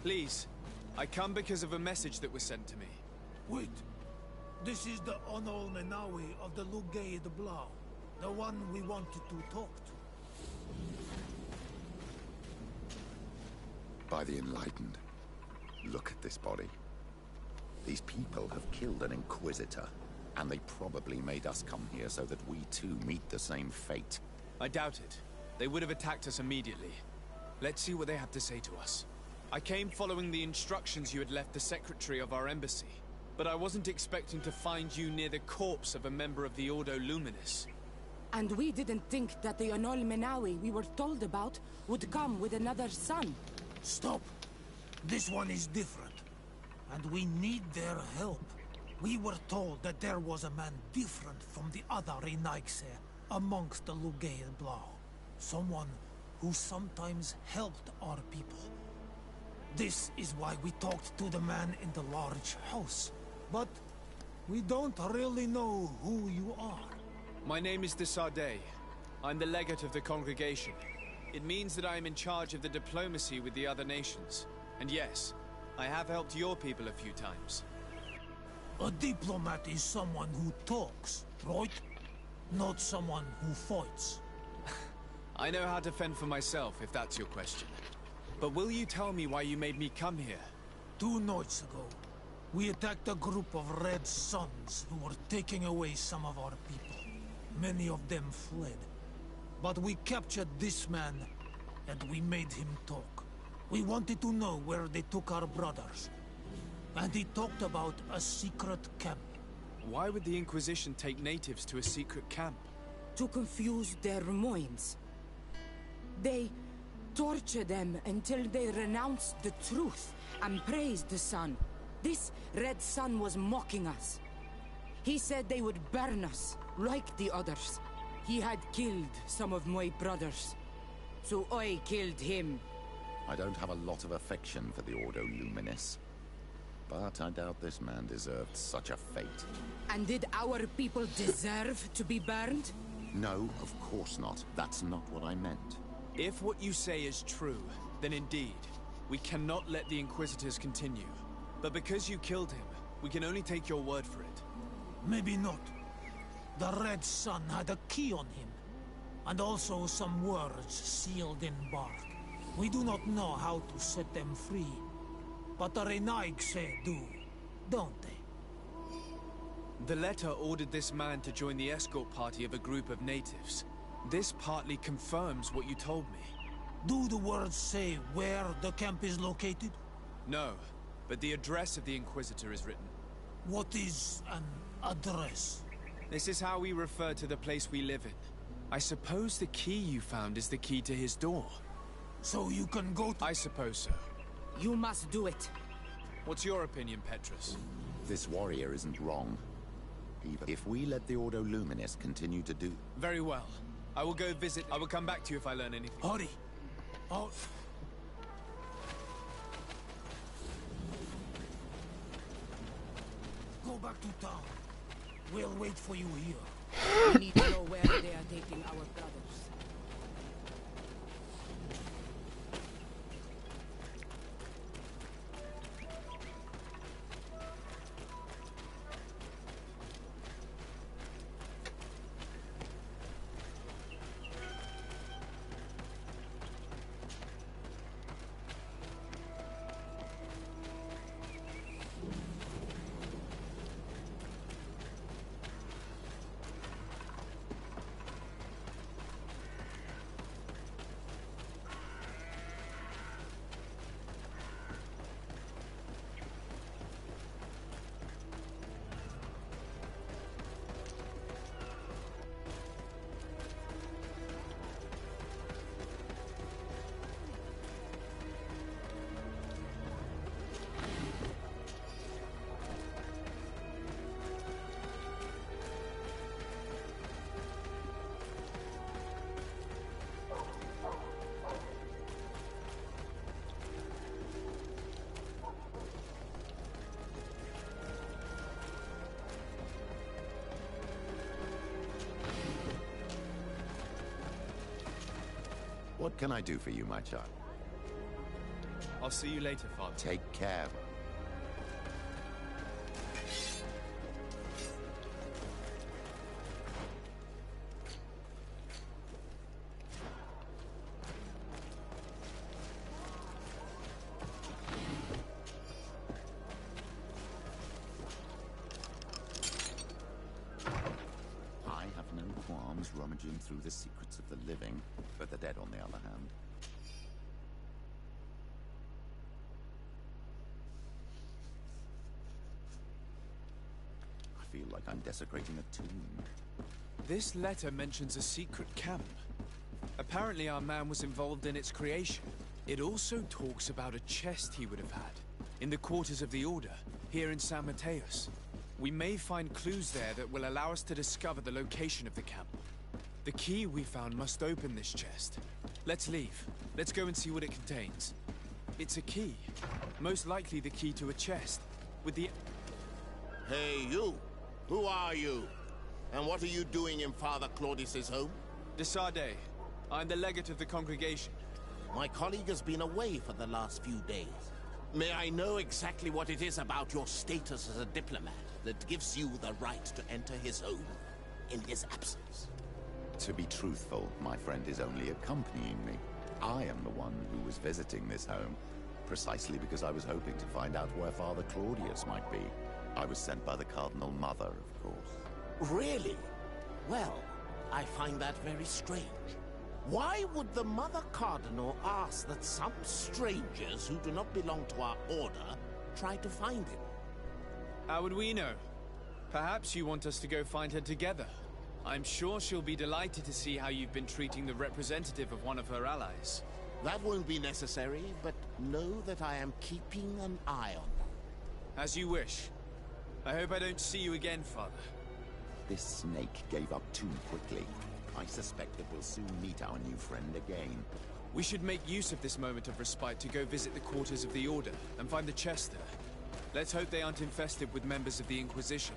Please, I come because of a message that was sent to me. Wait. This is the Onol Menawi of the Lugay de Blau. The one we wanted to talk to. By the Enlightened. Look at this body. These people have killed an Inquisitor, and they probably made us come here so that we too meet the same fate. I doubt it. They would have attacked us immediately. Let's see what they have to say to us. I came following the instructions you had left the secretary of our embassy, but I wasn't expecting to find you near the corpse of a member of the Ordo Luminis. And we didn't think that the Onol Menawi we were told about would come with another son. Stop! This one is different. And we need their help. We were told that there was a man different from the other Renaigse amongst the Lugay de Blau. Someone who sometimes helped our people. This is why we talked to the man in the large house. But we don't really know who you are. My name is de Sardet. I'm the legate of the congregation. It means that I am in charge of the diplomacy with the other nations. And yes, I have helped your people a few times. A diplomat is someone who talks, right? Not someone who fights. I know how to fend for myself, if that's your question. But will you tell me why you made me come here? 2 nights ago, we attacked a group of Red Suns who were taking away some of our people. Many of them fled. But we captured this man, and we made him talk. We wanted to know where they took our brothers. And he talked about a secret camp. Why would the Inquisition take natives to a secret camp? To confuse their minds. They torture them until they renounce the truth and praise the sun. This Red Sun was mocking us. He said they would burn us, like the others. He had killed some of my brothers, so I killed him. I don't have a lot of affection for the Ordo Luminis. But I doubt this man deserved such a fate. And did our people deserve to be burned? No, of course not. That's not what I meant. If what you say is true, then indeed, we cannot let the Inquisitors continue. But because you killed him, we can only take your word for it. Maybe not. The Red Sun had a key on him, and also some words sealed in bark. We do not know how to set them free, but the Renaigse do, don't they? The letter ordered this man to join the escort party of a group of natives. This partly confirms what you told me. Do the words say where the camp is located? No, but the address of the Inquisitor is written. What is an address? This is how we refer to the place we live in. I suppose the key you found is the key to his door. So you can go to— I suppose so. You must do it. What's your opinion, Petrus? This warrior isn't wrong. Even if we let the Ordo Luminis continue to do— Very well. I will go visit. I will come back to you if I learn anything. Hurry! Oh. Go back to town. We'll wait for you here. We need to know where they are taking our brothers. What can I do for you, my child? I'll see you later, Father. Take care. I have no qualms rummaging through the secrets of the living, but the dead, on the other hand. I feel like I'm desecrating a tomb. This letter mentions a secret camp. Apparently our man was involved in its creation. It also talks about a chest he would have had, in the quarters of the Order, here in San Mateos. We may find clues there that will allow us to discover the location of the camp. The key we found must open this chest. Let's leave. Let's go and see what it contains. It's a key. Most likely the key to a chest. With the... Hey, you! Who are you? And what are you doing in Father Claudius's home? De Sade. I'm the legate of the congregation. My colleague has been away for the last few days. May I know exactly what it is about your status as a diplomat that gives you the right to enter his home in his absence? To be truthful, my friend is only accompanying me. I am the one who was visiting this home, precisely because I was hoping to find out where Father Claudius might be. I was sent by the Cardinal Mother, of course. Really? Well, I find that very strange. Why would the Mother Cardinal ask that some strangers who do not belong to our order try to find him? How would we know? Perhaps you want us to go find her together. I'm sure she'll be delighted to see how you've been treating the representative of one of her allies. That won't be necessary, but know that I am keeping an eye on them. As you wish. I hope I don't see you again, Father. This snake gave up too quickly. I suspect that we'll soon meet our new friend again. We should make use of this moment of respite to go visit the quarters of the Order and find the chest there. Let's hope they aren't infested with members of the Inquisition.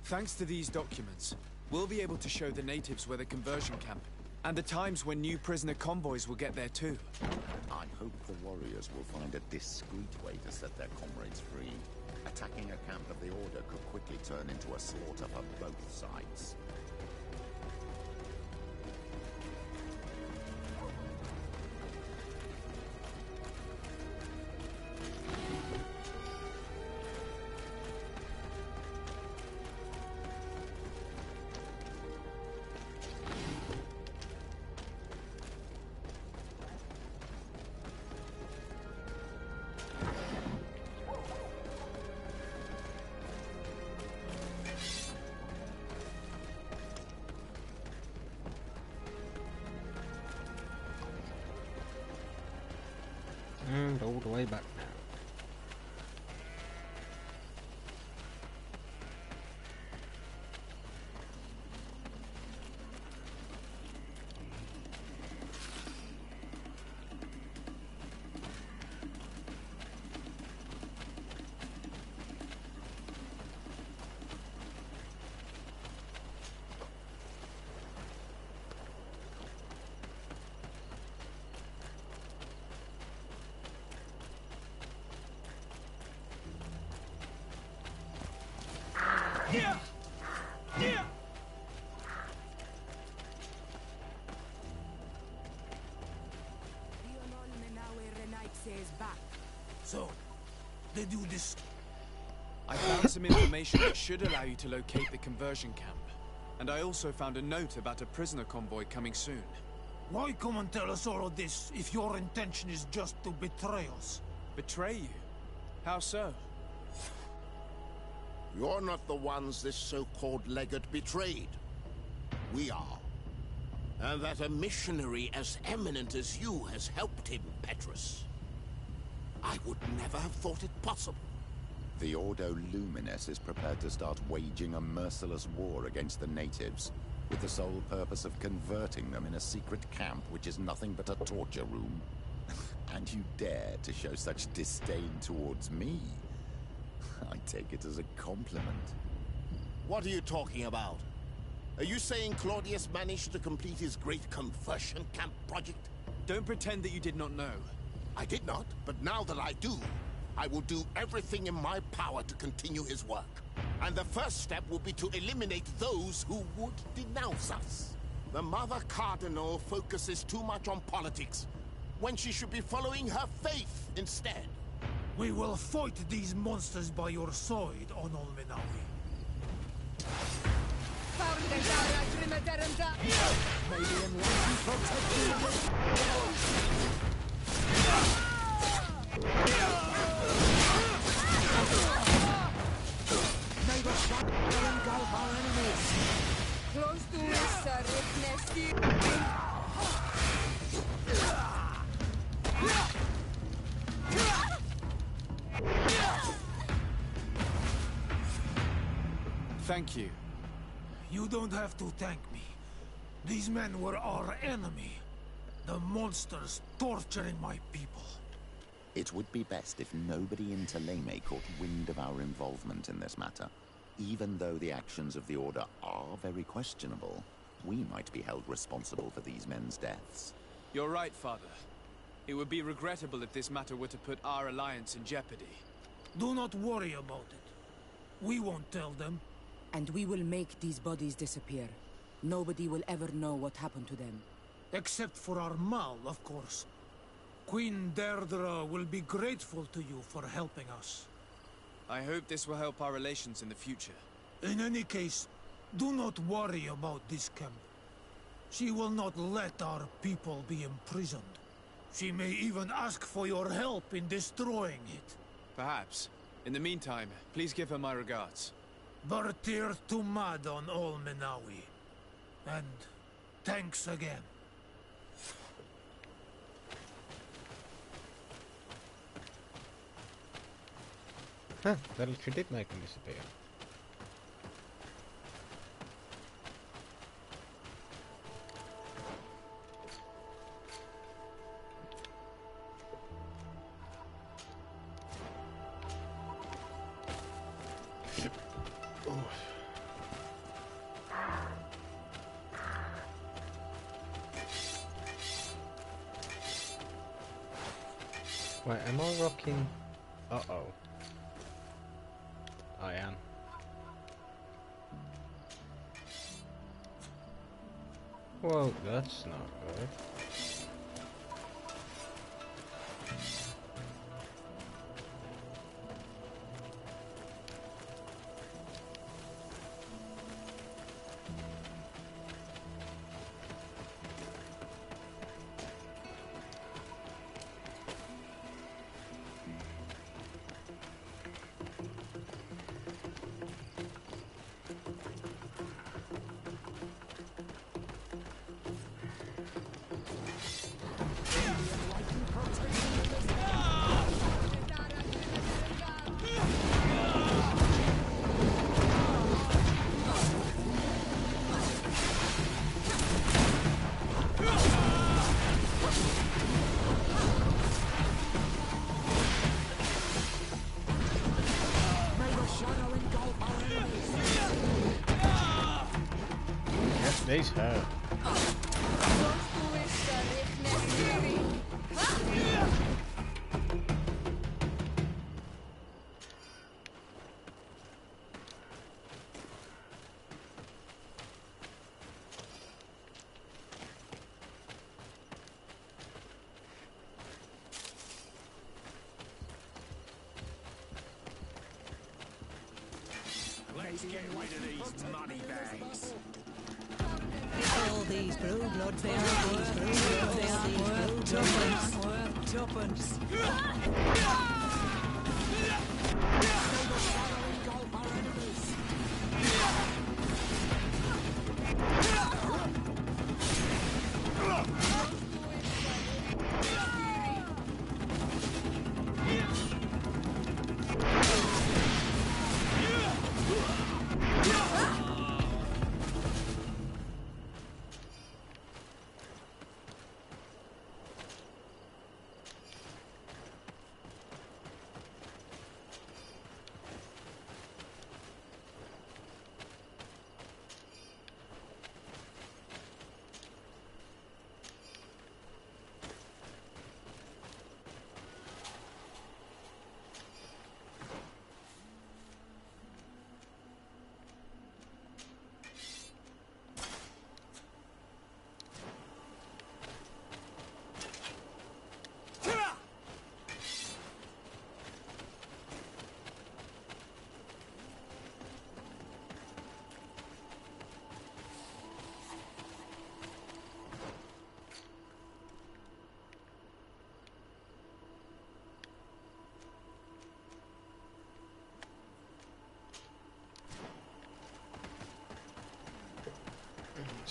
Thanks to these documents, we'll be able to show the natives where the conversion camp, and the times when new prisoner convoys will get there too. I hope the warriors will find a discreet way to set their comrades free. Attacking a camp of the Order could quickly turn into a slaughter for both sides. And all the way back now. They do this. I found some information that should allow you to locate the conversion camp. And I also found a note about a prisoner convoy coming soon. Why come and tell us all of this if your intention is just to betray us? Betray you? How so? You're not the ones this so-called legate betrayed. We are. And that a missionary as eminent as you has helped him, Petrus. I would never have thought it possible. The Ordo Luminis is prepared to start waging a merciless war against the natives, with the sole purpose of converting them in a secret camp which is nothing but a torture room. And you dare to show such disdain towards me? I take it as a compliment. What are you talking about? Are you saying Claudius managed to complete his great conversion camp project? Don't pretend that you did not know. I did not, but now that I do, I will do everything in my power to continue his work. And the first step will be to eliminate those who would denounce us. The Mother Cardinal focuses too much on politics, when she should be following her faith instead. We will fight these monsters by your side, on Olmenawi. Close to us, Rick Thank you. You don't have to thank me. These men were our enemy. The monsters torturing my people. It would be best if nobody in Teleme caught wind of our involvement in this matter. Even though the actions of the Order are very questionable, we might be held responsible for these men's deaths. You're right, Father. It would be regrettable if this matter were to put our alliance in jeopardy. Do not worry about it. We won't tell them. And we will make these bodies disappear. Nobody will ever know what happened to them. Except for our Mal, of course. Queen Deirdre will be grateful to you for helping us. I hope this will help our relations in the future. In any case, do not worry about this camp. She will not let our people be imprisoned. She may even ask for your help in destroying it. Perhaps. In the meantime, please give her my regards. Bertir Tumad on Olmenawi. And thanks again. Huh, that literally did make them disappear. Wait, am I rocking? Uh-oh. I am. Well, that's not good. These hurt. Get rid of these money bags. All these blue bloods, they are these blue bloods, they are these blue bloods. Worth tuppence.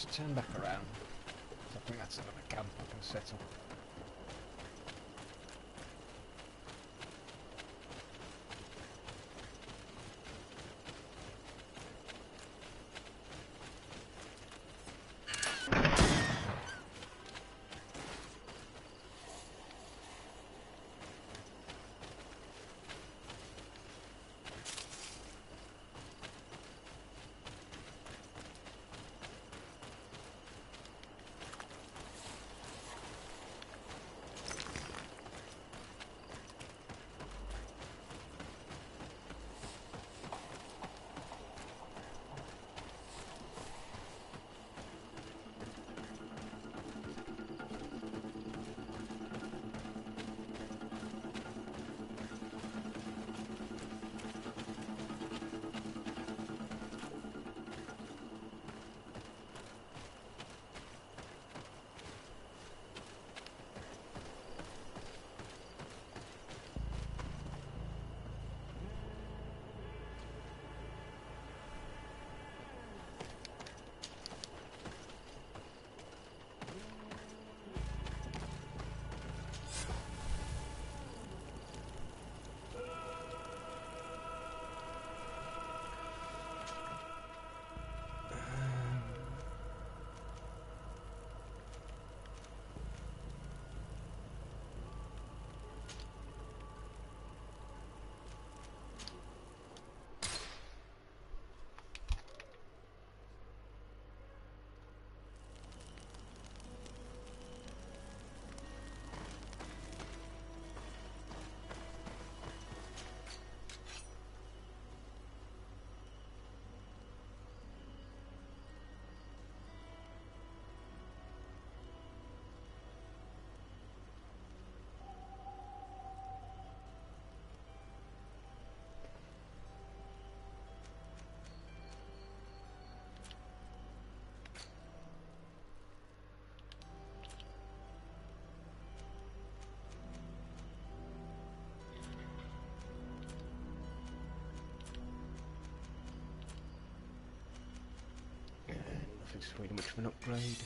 Let's turn back around. I think that's another camp I can set up. Nothing's really much of an upgrade.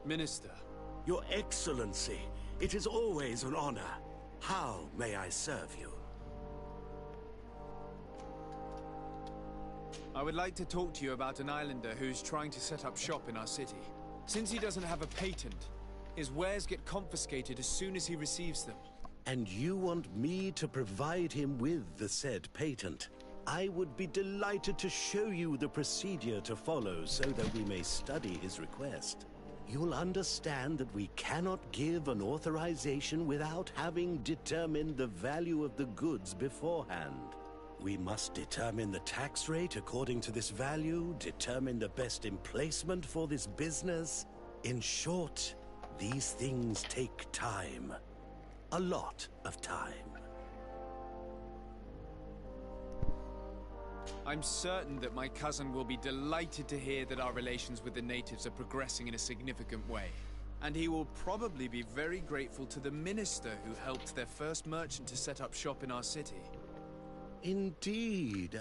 Minister. Your Excellency, it is always an honor. How may I serve you? I would like to talk to you about an islander who's trying to set up shop in our city. Since he doesn't have a patent, his wares get confiscated as soon as he receives them. And you want me to provide him with the said patent? I would be delighted to show you the procedure to follow so that we may study his request. You'll understand that we cannot give an authorization without having determined the value of the goods beforehand. We must determine the tax rate according to this value, determine the best emplacement for this business. In short, these things take time. A lot of time. I'm certain that my cousin will be delighted to hear that our relations with the natives are progressing in a significant way. And he will probably be very grateful to the minister who helped their first merchant to set up shop in our city. Indeed.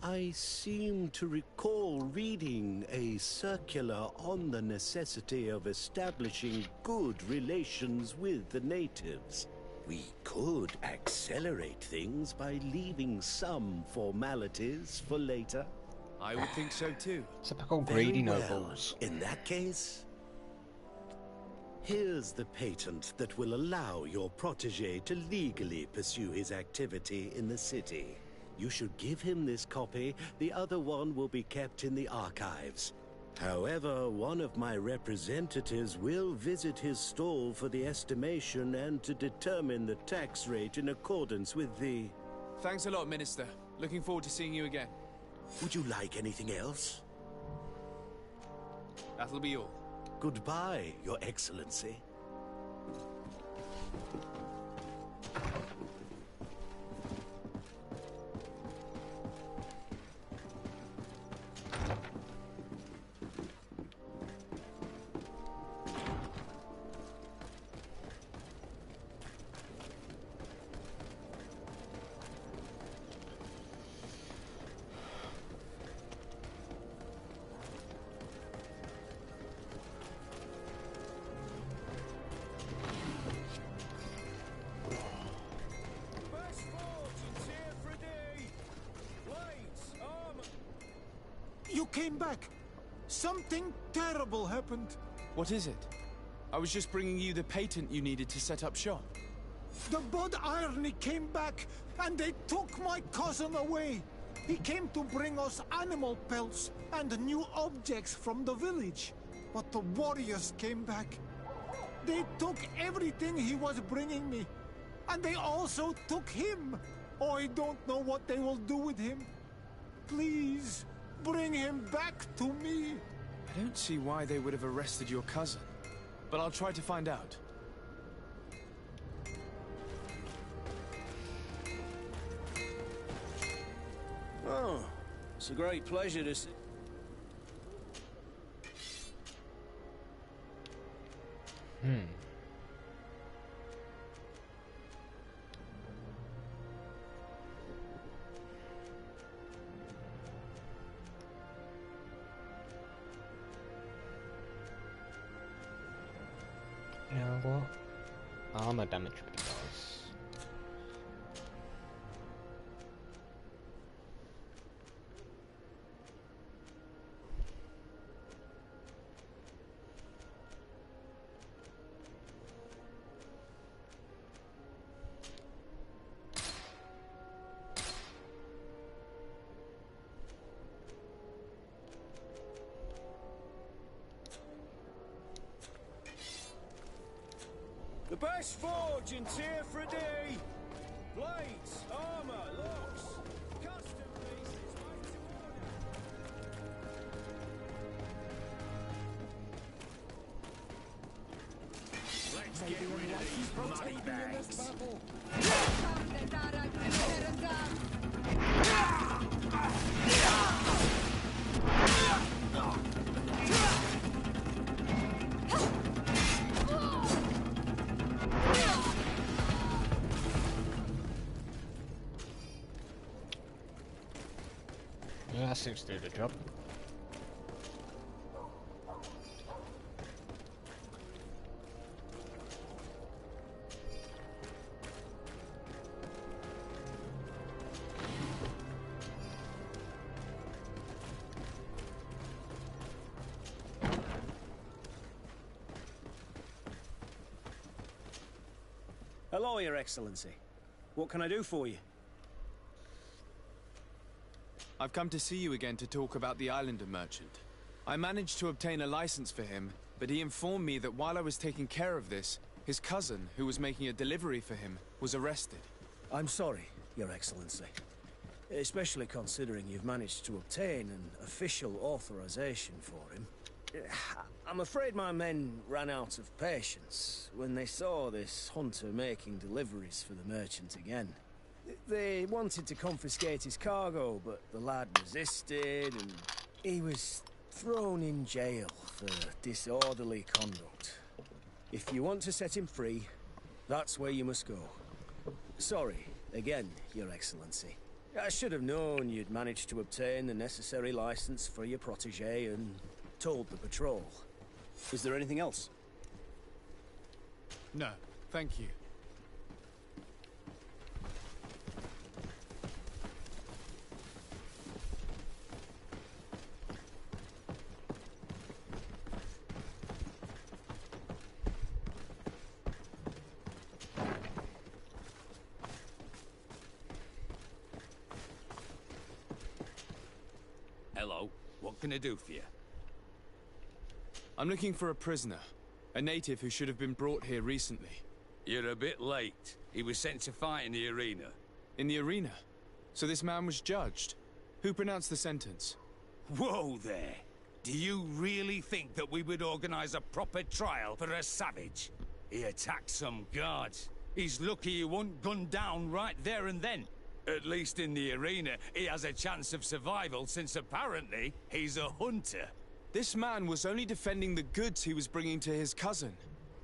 I seem to recall reading a circular on the necessity of establishing good relations with the natives. We could accelerate things by leaving some formalities for later. I would think so too. Typical Very greedy well. nobles. In that case, here's the patent that will allow your protege to legally pursue his activity in the city. You should give him this copy. The other one will be kept in the archives. However, one of my representatives will visit his stall for the estimation and to determine the tax rate in accordance with the... Thanks a lot, Minister. Looking forward to seeing you again. Would you like anything else? That'll be all. Goodbye, Your Excellency. You came back. Something terrible happened. What is it? I was just bringing you the patent you needed to set up shop. The Bud Irony came back, and they took my cousin away. He came to bring us animal pelts and new objects from the village. But the warriors came back. They took everything he was bringing me. And they also took him. Oh, I don't know what they will do with him. Please, bring him back to me. I don't see why they would have arrested your cousin, but I'll try to find out. Oh, it's a great pleasure to see. You know what? Armor damage because The best fortunes here for a day. Blades, armor, locks, custom pieces, made to order. Let's get rid of these money bags. yeah, that seems to do the job. Hello, Your Excellency. What can I do for you? I've come to see you again to talk about the Islander merchant. I managed to obtain a license for him, but he informed me that while I was taking care of this, his cousin, who was making a delivery for him, was arrested. I'm sorry, Your Excellency. Especially considering you've managed to obtain an official authorization for him. I'm afraid my men ran out of patience when they saw this hunter making deliveries for the merchant again. They wanted to confiscate his cargo, but the lad resisted, and he was thrown in jail for disorderly conduct. If you want to set him free, that's where you must go. Sorry, again, Your Excellency. I should have known you'd managed to obtain the necessary license for your protege and told the patrol. Is there anything else? No, thank you. Hello. What can I do for you? I'm looking for a prisoner. A native who should have been brought here recently. You're a bit late. He was sent to fight in the arena. In the arena? So this man was judged? Who pronounced the sentence? Whoa there! Do you really think that we would organize a proper trial for a savage? He attacked some guards. He's lucky he wasn't gunned down right there and then. At least in the arena, he has a chance of survival since apparently he's a hunter. This man was only defending the goods he was bringing to his cousin.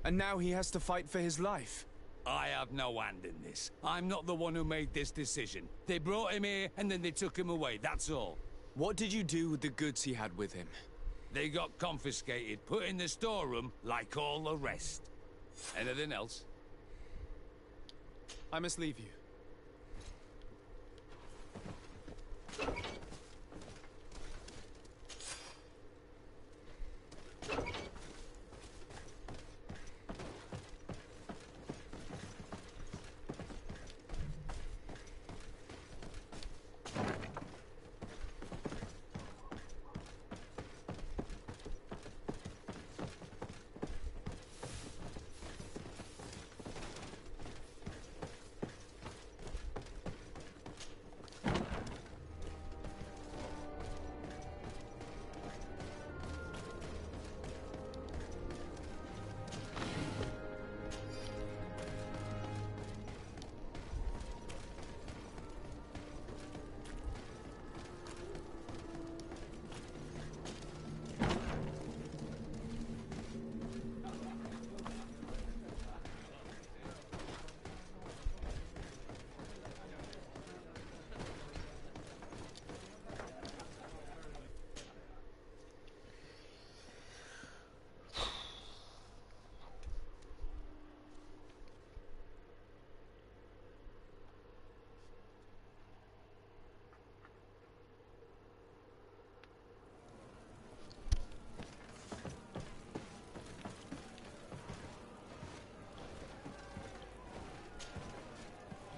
And now he has to fight for his life. I have no hand in this. I'm not the one who made this decision. They brought him here and then they took him away, that's all. What did you do with the goods he had with him? They got confiscated, put in the storeroom like all the rest. Anything else? I must leave you.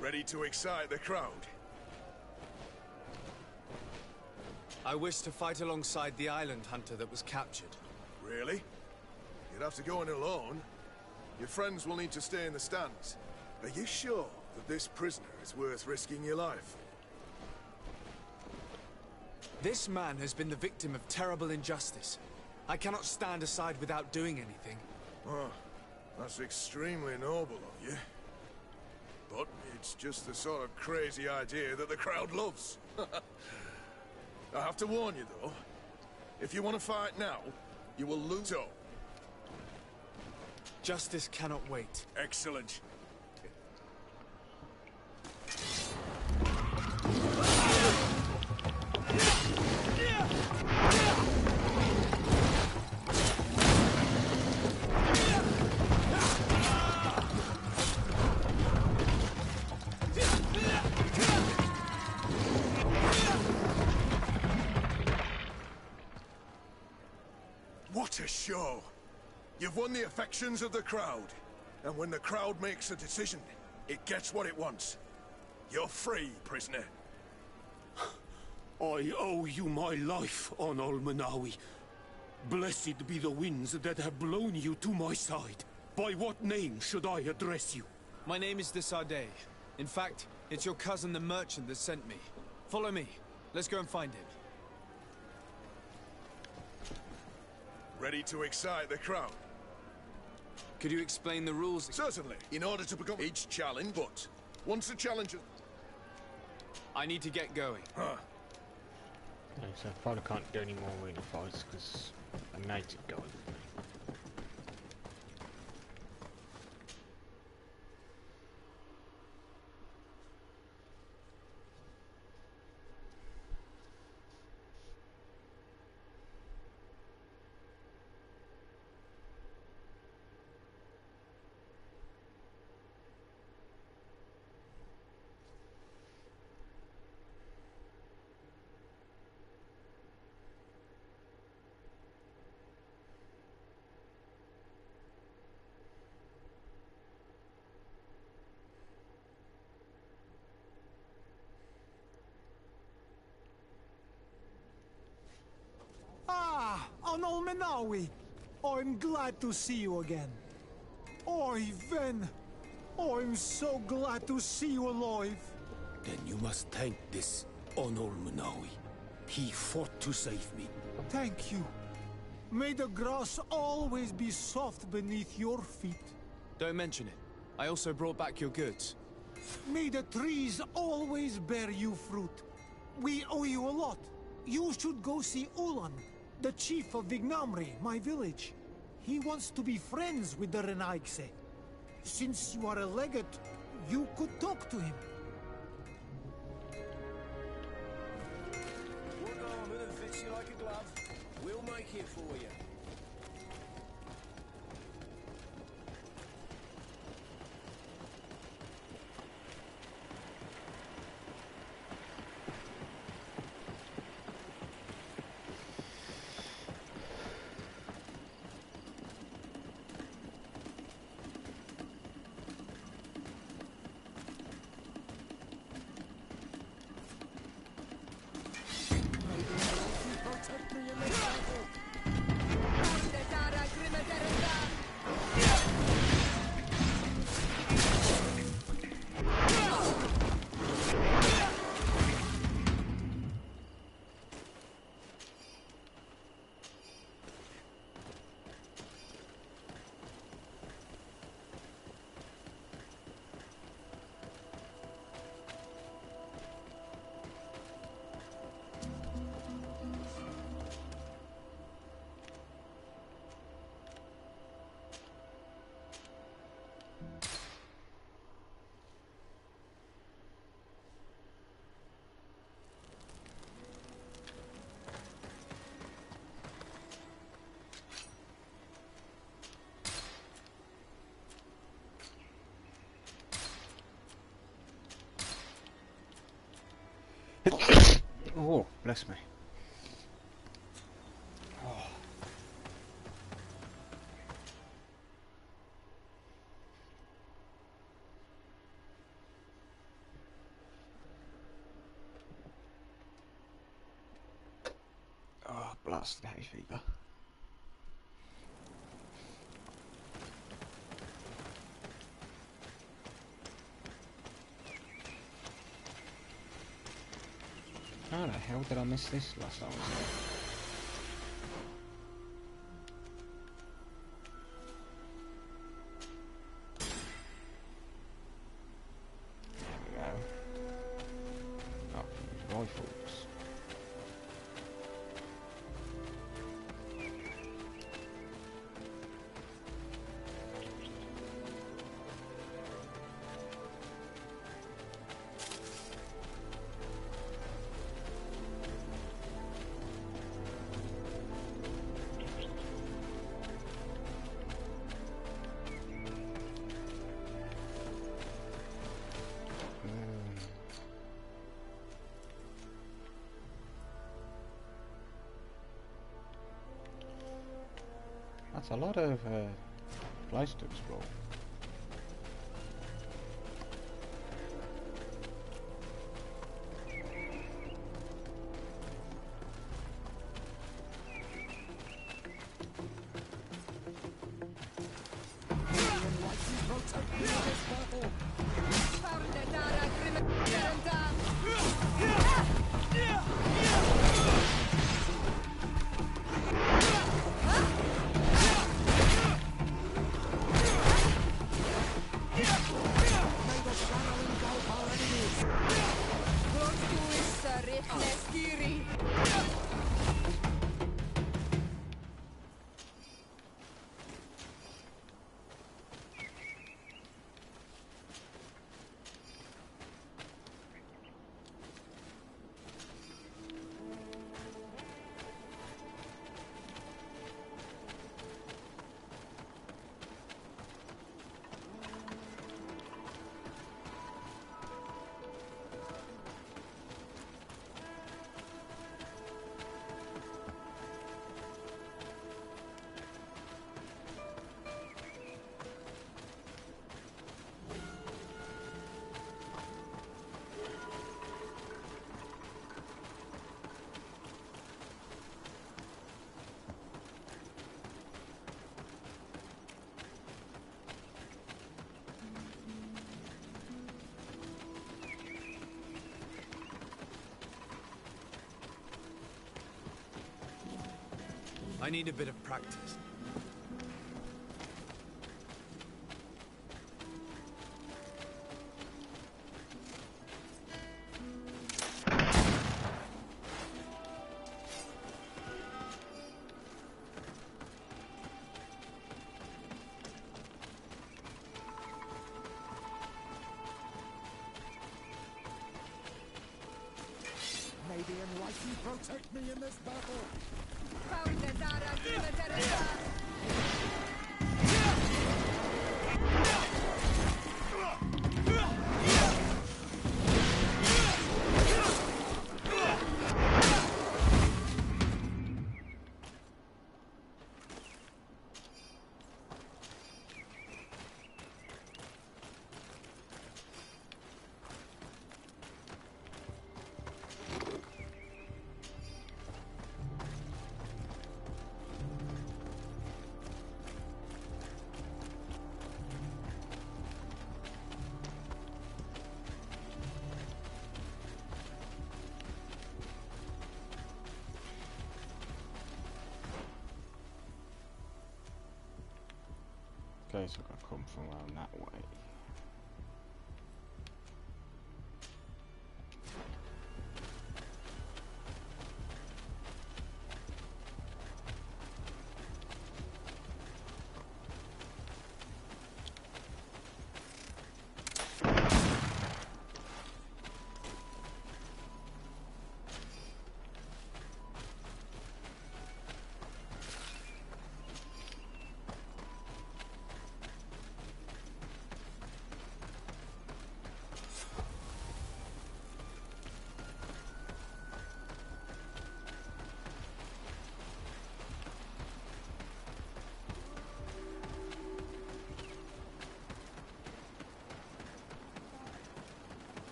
Ready to excite the crowd? I wish to fight alongside the island hunter that was captured. Really? You'd have to go in alone. Your friends will need to stay in the stands. Are you sure that this prisoner is worth risking your life? This man has been the victim of terrible injustice. I cannot stand aside without doing anything. Oh, that's extremely noble of you. But it's just the sort of crazy idea that the crowd loves. I have to warn you, though. If you want to fight now, you will lose. So. Justice cannot wait. Excellent. What a show! You've won the affections of the crowd. And when the crowd makes a decision, It gets what it wants. You're free, prisoner. I owe you my life, on Almanawi. Blessed be the winds that have blown you to my side. By what name should I address you? My name is the Sade. In fact, it's your cousin the merchant that sent me. Follow me. Let's go and find him. Ready to excite the crowd? Could you explain the rules? Certainly. In order to become each challenge, but once the challenge... I need to get going. Huh. No, so I probably can't do any more arena fights because I made it go with me. Ah, Anolmenawi. I'm glad to see you again. Oi, Ven. I'm so glad to see you alive. Then you must thank this Almanawi. He fought to save me. Thank you. May the grass always be soft beneath your feet. Don't mention it. I also brought back your goods. May the trees always bear you fruit. We owe you a lot. You should go see Ulan, the chief of Vignamri, my village. He wants to be friends with the Renaigse. Since you are a legate, you could talk to him. One armor that fits you like a glove. We'll make it for you. Oh, bless me. Oh, blasted hay fever. How the hell did I miss this last time I was there? There we go. Oh, these rifles. That's a lot of place to explore. I need a bit of practice. May the enlightened protect me in this battle. Okay, so I've got to come from around that way.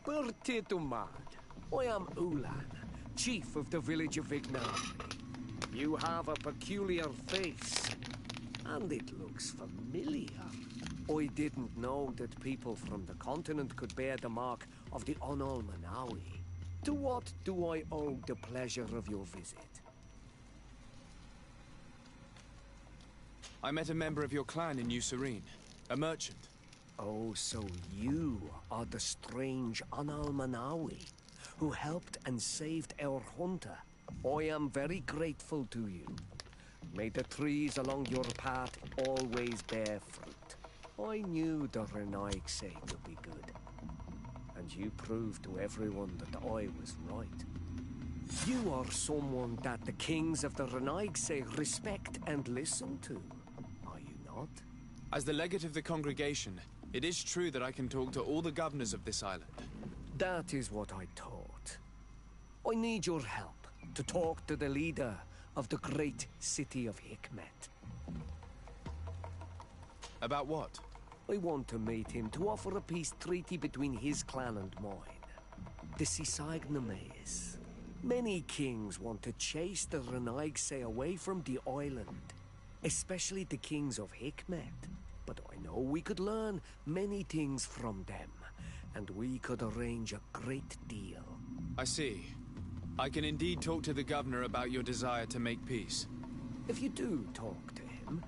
Bertitumad. I am Ulan, chief of the village of Vignar. You have a peculiar face, and it looks familiar. I didn't know that people from the continent could bear the mark of the Onol Manawi. To what do I owe the pleasure of your visit? I met a member of your clan in New Serene, a merchant. Oh, so you are the strange Onol Manawi who helped and saved our hunter. I am very grateful to you. May the trees along your path always bear fruit. I knew the Renaigse would be good. And you proved to everyone that I was right. You are someone that the kings of the Renaigse respect and listen to, are you not? As the legate of the congregation, it is true that I can talk to all the governors of this island. That is what I thought. I need your help to talk to the leader of the great city of Hikmet. About what? I want to meet him to offer a peace treaty between his clan and mine. The Sisagnames. Many kings want to chase the Renaigse away from the island, especially the kings of Hikmet. But I know we could learn many things from them, and we could arrange a great deal. I see. I can indeed talk to the governor about your desire to make peace. If you do talk to him,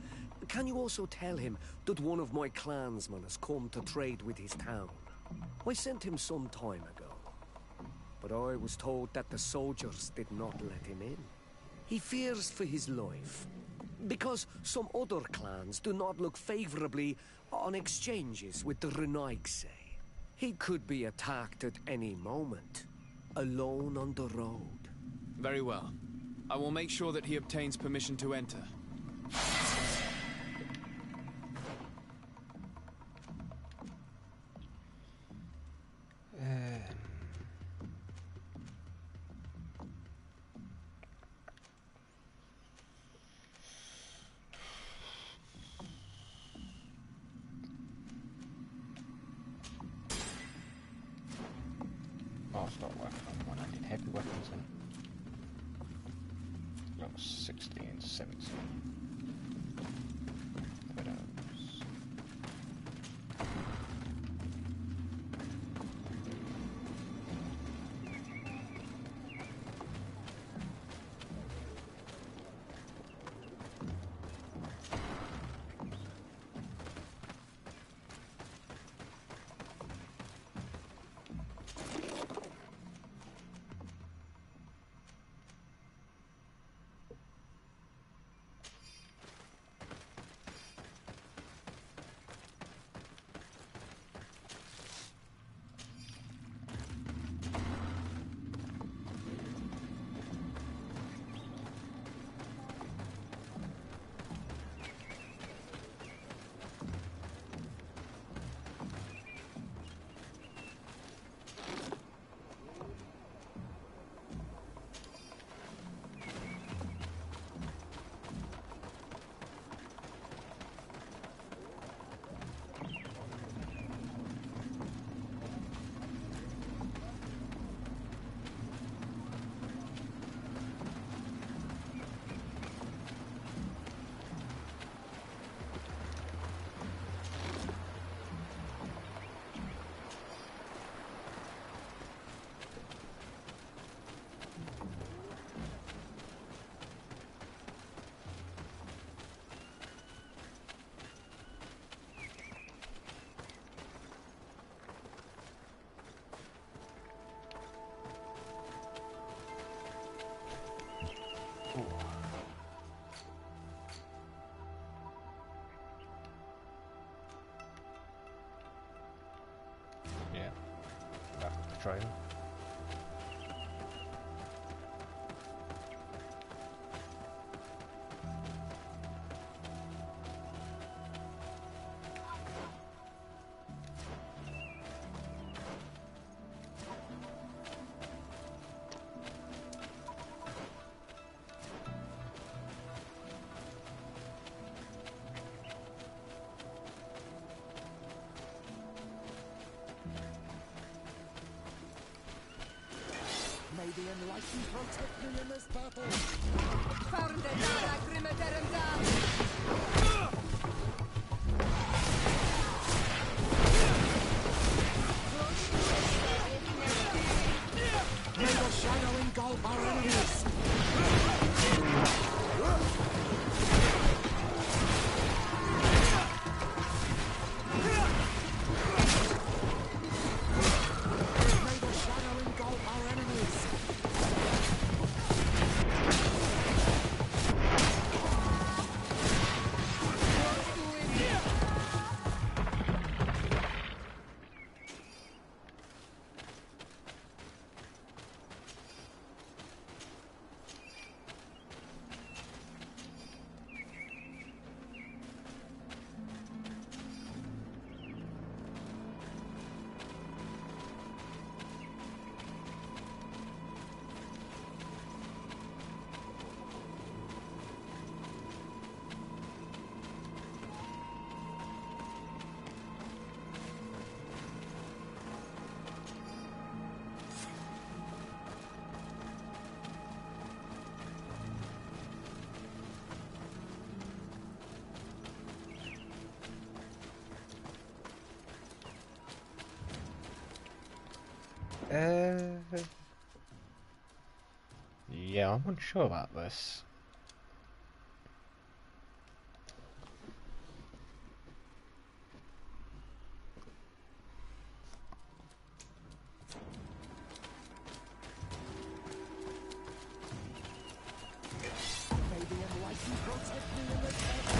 can you also tell him that one of my clansmen has come to trade with his town? I sent him some time ago, but I was told that the soldiers did not let him in. He fears for his life, because some other clans do not look favorably on exchanges with the Renaigse. He could be attacked at any moment, alone on the road. Very well. I will make sure that he obtains permission to enter. assault rifle when I did heavy weapons and that was 16, 17. Widows. Yeah, back to the trail. May the enlightened protect me in this battle. Found it, Dara, Grimaderenda. May the shadow engulf our enemies. Yeah, I'm unsure about this. May the enlightened protect me in this battle.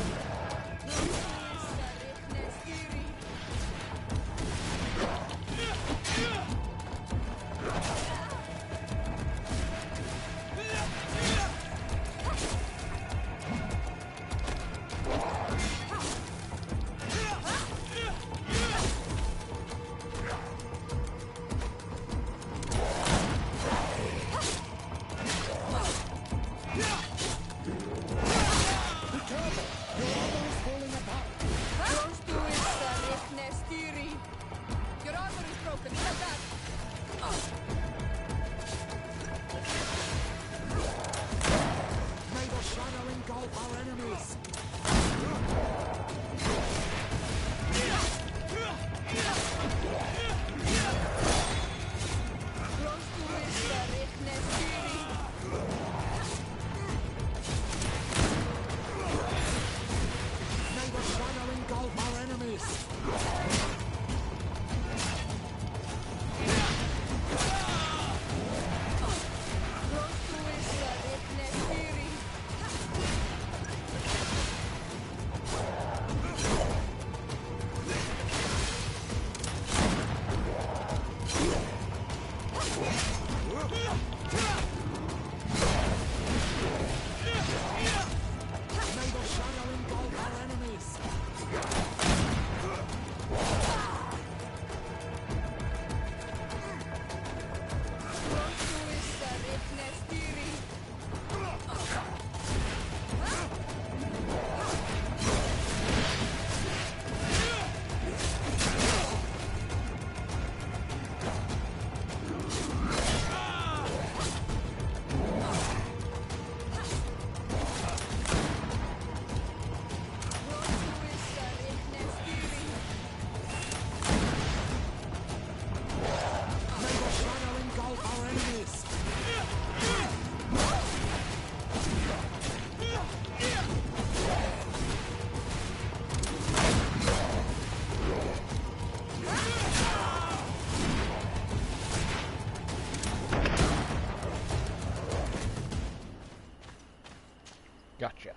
Gotcha.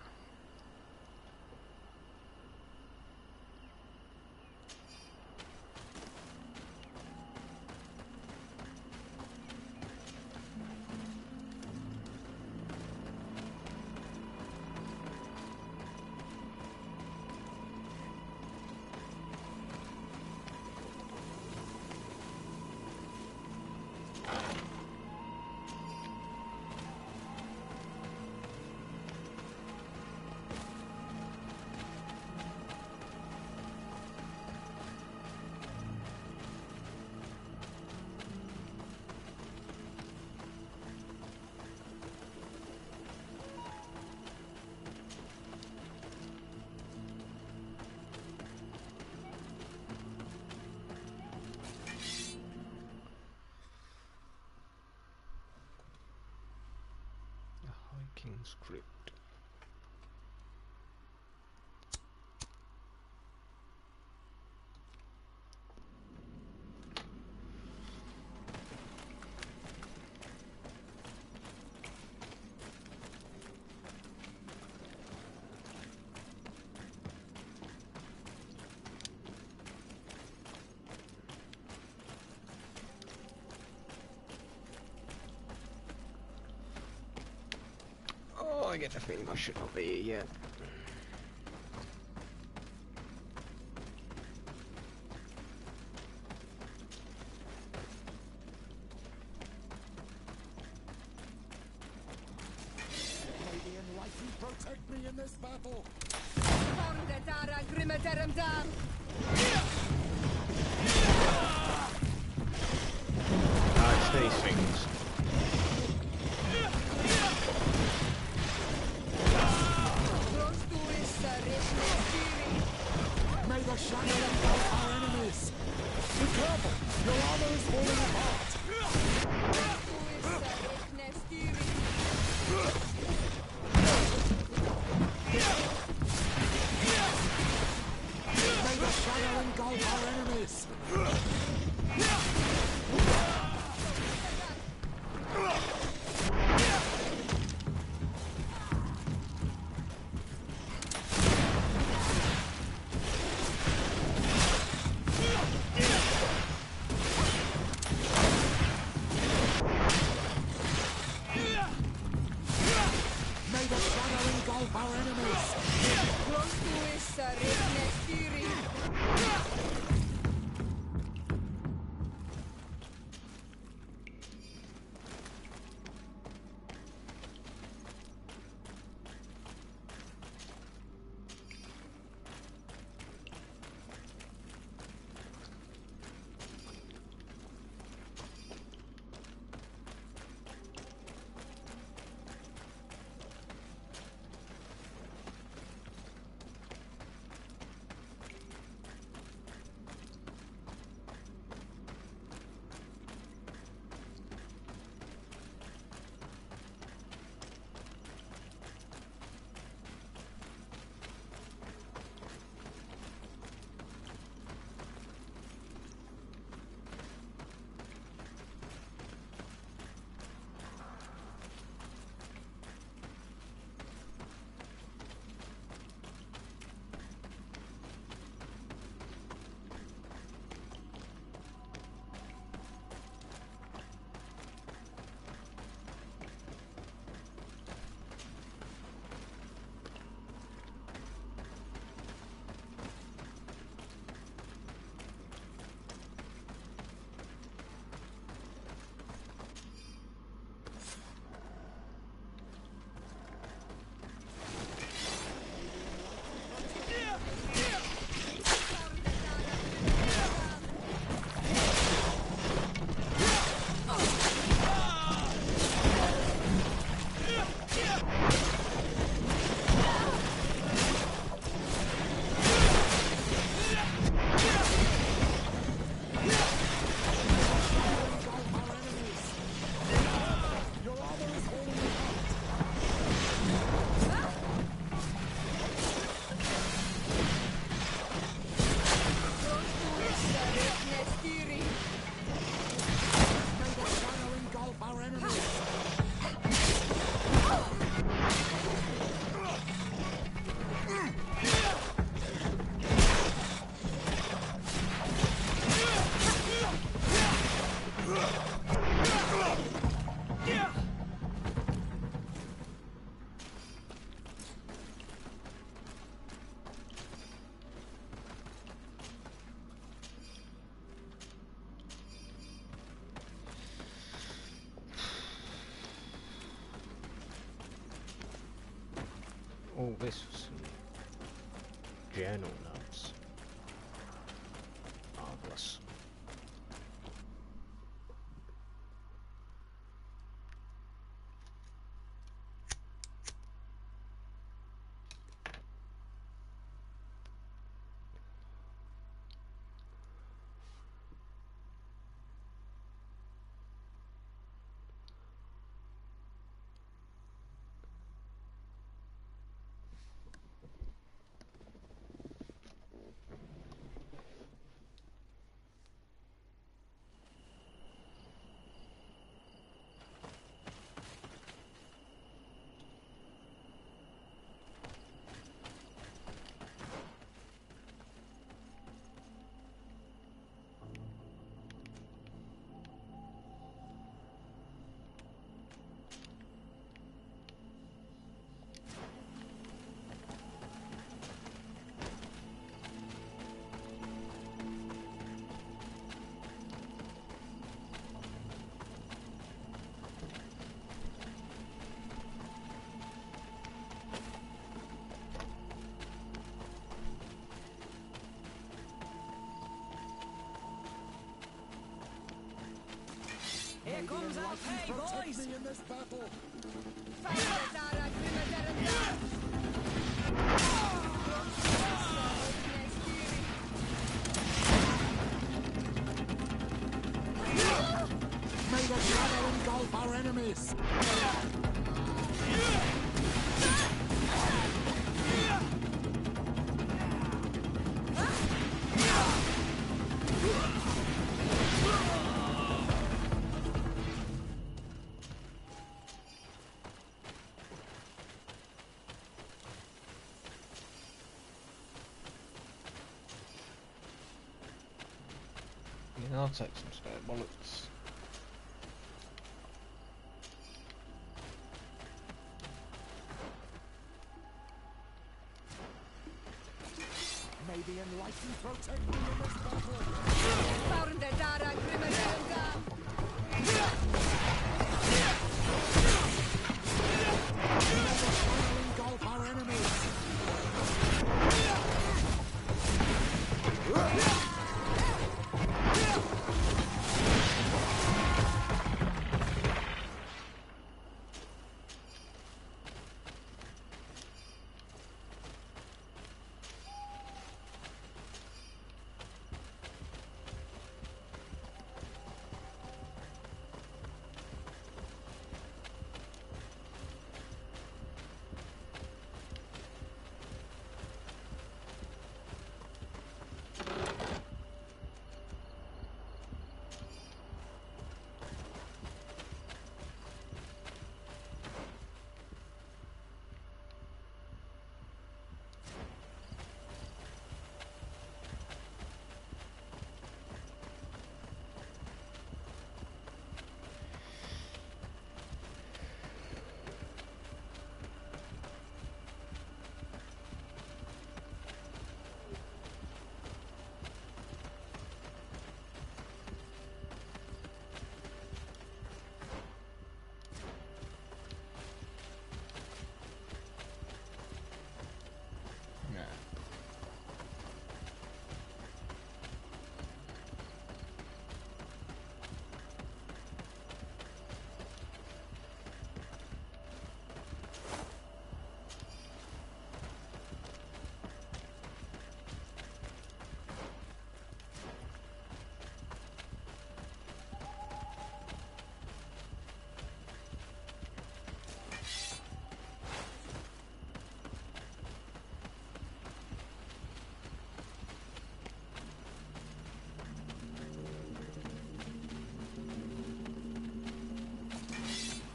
King's Crypt. I get the feeling I should not be here yet. Protect me in this battle! It's these things. May the shadow engulf our enemies! Be careful! Your armor is falling apart! May the shadow engulf our enemies! Oh, this was some journal notes. Marvelous. Here comes our pay, boys! Me in this battle. May the shadow engulf our enemies! Yeah, I'll take some spare bullets. May the enlightened protect me in this battle! Engulf our enemies!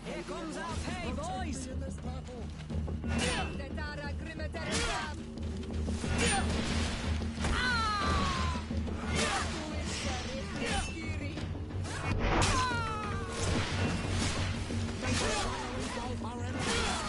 Here comes our pay, boys! In this battle. Engulf our enemies!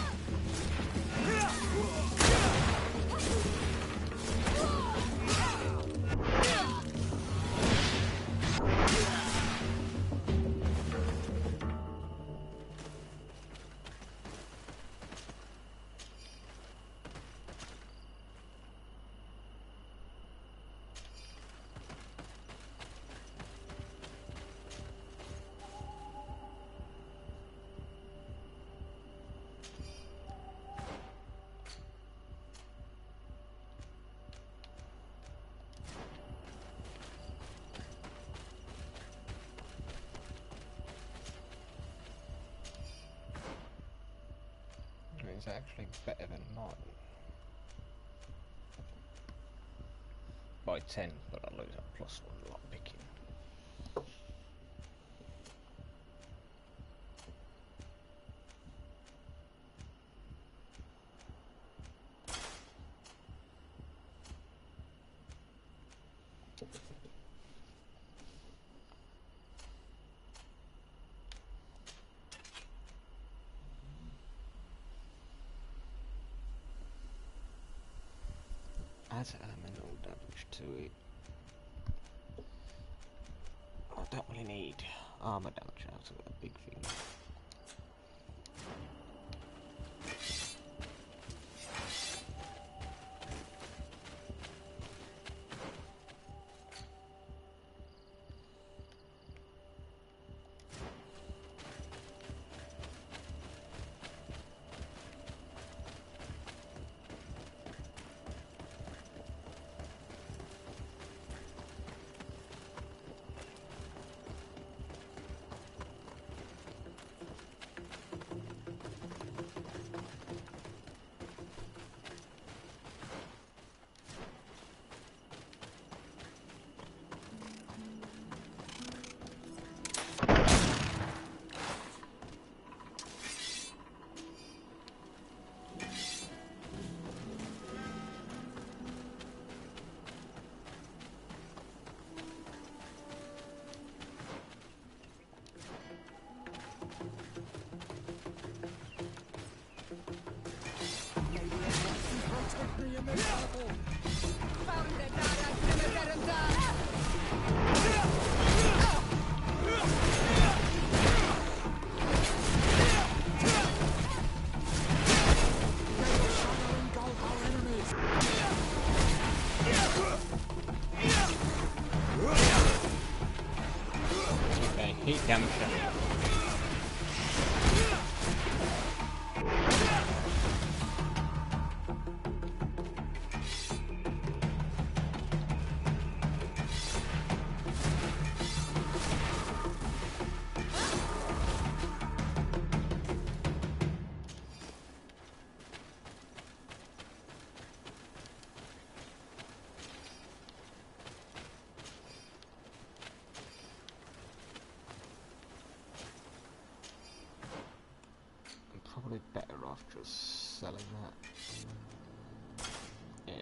is actually better than mine. By 10, but I lose that +1 lot picking. Adds elemental damage to it. I don't really need armor damage out of a big thing. Okay, heat damage. Probably better off just selling that. Yeah.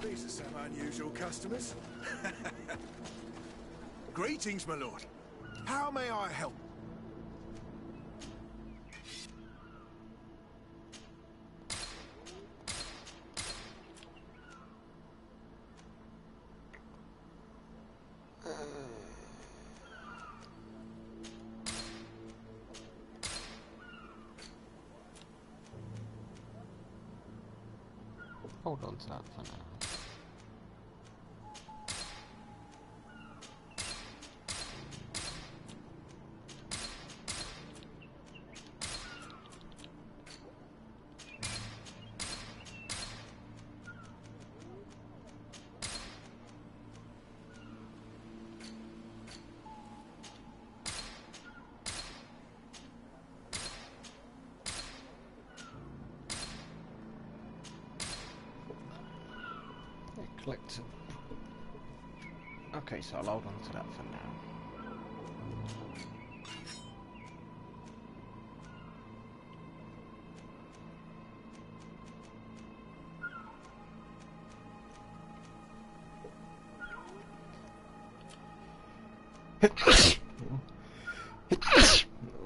These are some unusual customers. Greetings, my lord. How may I help? Hold on to that for now. Collect. Okay, so I'll hold on to that for now.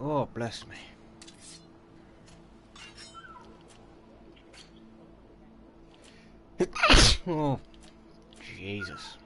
Oh, bless me. Oh, Jesus.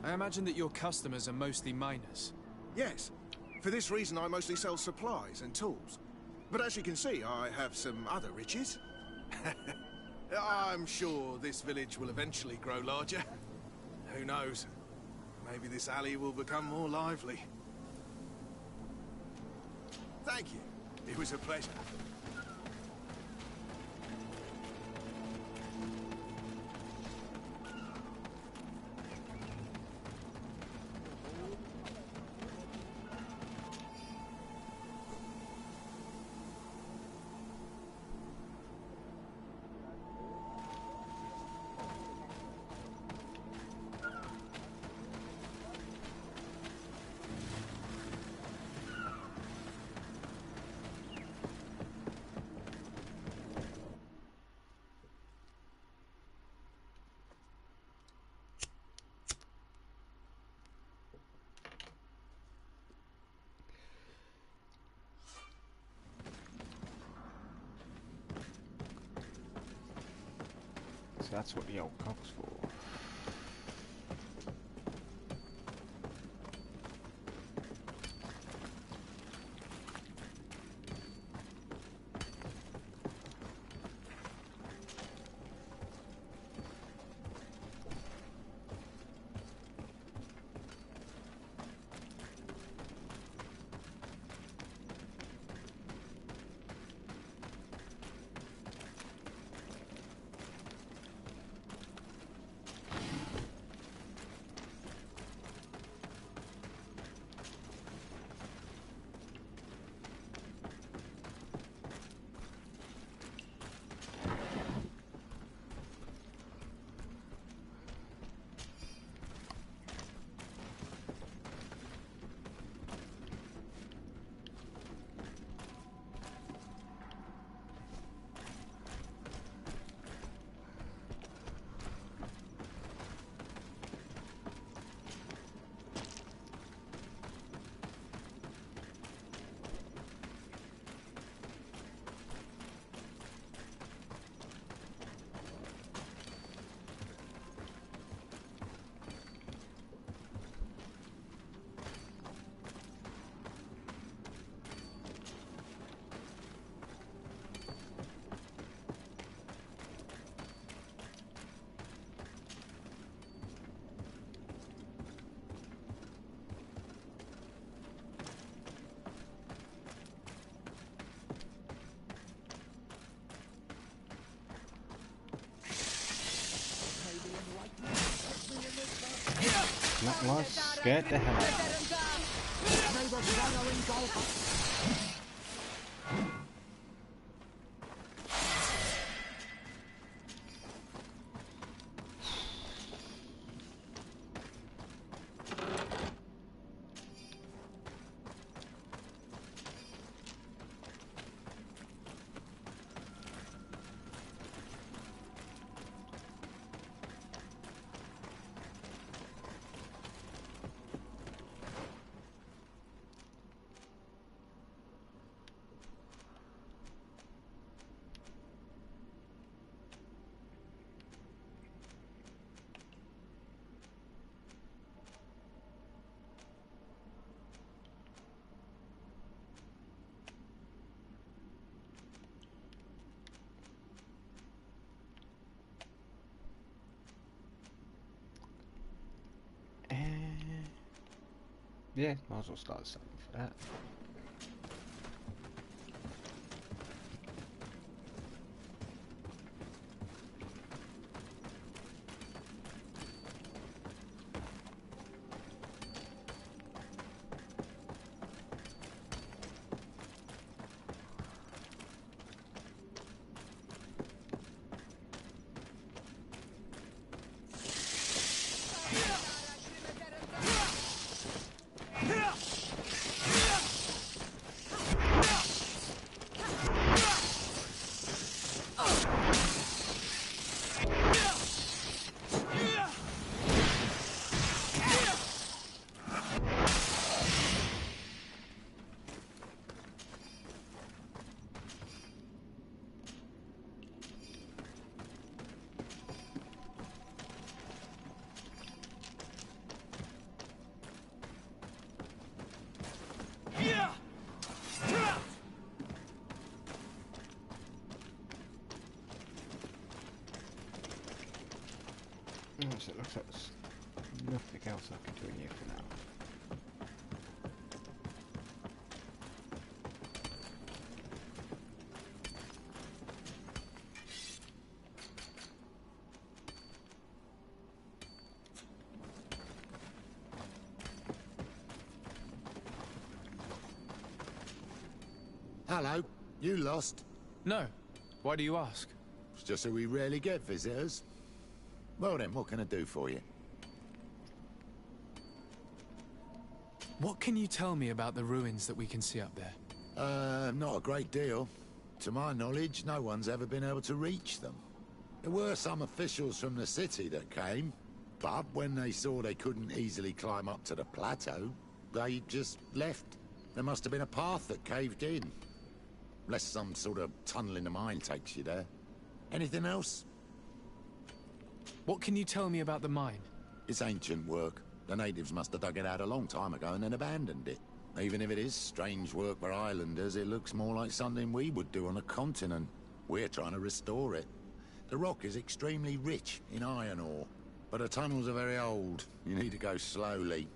I imagine that your customers are mostly miners. Yes. For this reason, I mostly sell supplies and tools. But as you can see, I have some other riches. I'm sure this village will eventually grow larger. Who knows? Maybe this alley will become more lively. Thank you. It was a pleasure. So that's what the old cock's for. That was scared the hell out of me. Yeah, might as well start something for that. Yeah. So it looks like there's nothing else I can do in here for now. Hello. You lost? No. Why do you ask? It's just that we rarely get visitors. Well then, what can I do for you? What can you tell me about the ruins that we can see up there? Not a great deal. To my knowledge, no one's ever been able to reach them. There were some officials from the city that came, but when they saw they couldn't easily climb up to the plateau, they just left. There must have been a path that caved in. Unless some sort of tunnel in the mine takes you there. Anything else? What can you tell me about the mine? It's ancient work. The natives must have dug it out a long time ago and then abandoned it. Even if it is strange work for islanders, it looks more like something we would do on a continent. We're trying to restore it. The rock is extremely rich in iron ore, but the tunnels are very old. You need to go slowly.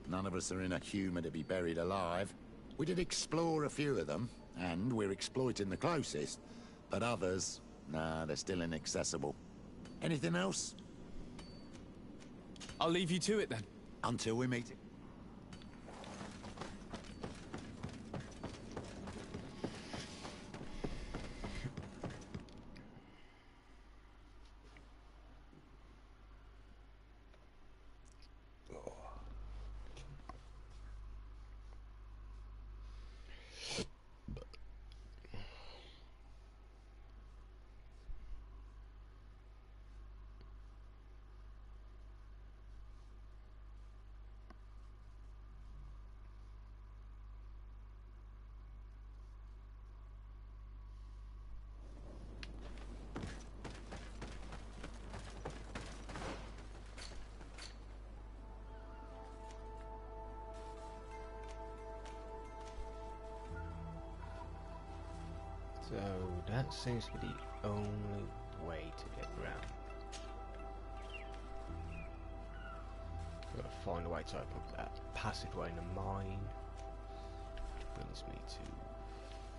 None of us are in a humour to be buried alive. We did explore a few of them, and we're exploiting the closest. But others, nah, they're still inaccessible. Anything else? I'll leave you to it then. Until we meet. So that seems to be the only way to get around. Gotta find a way to open up that passageway in the mine. Which brings me to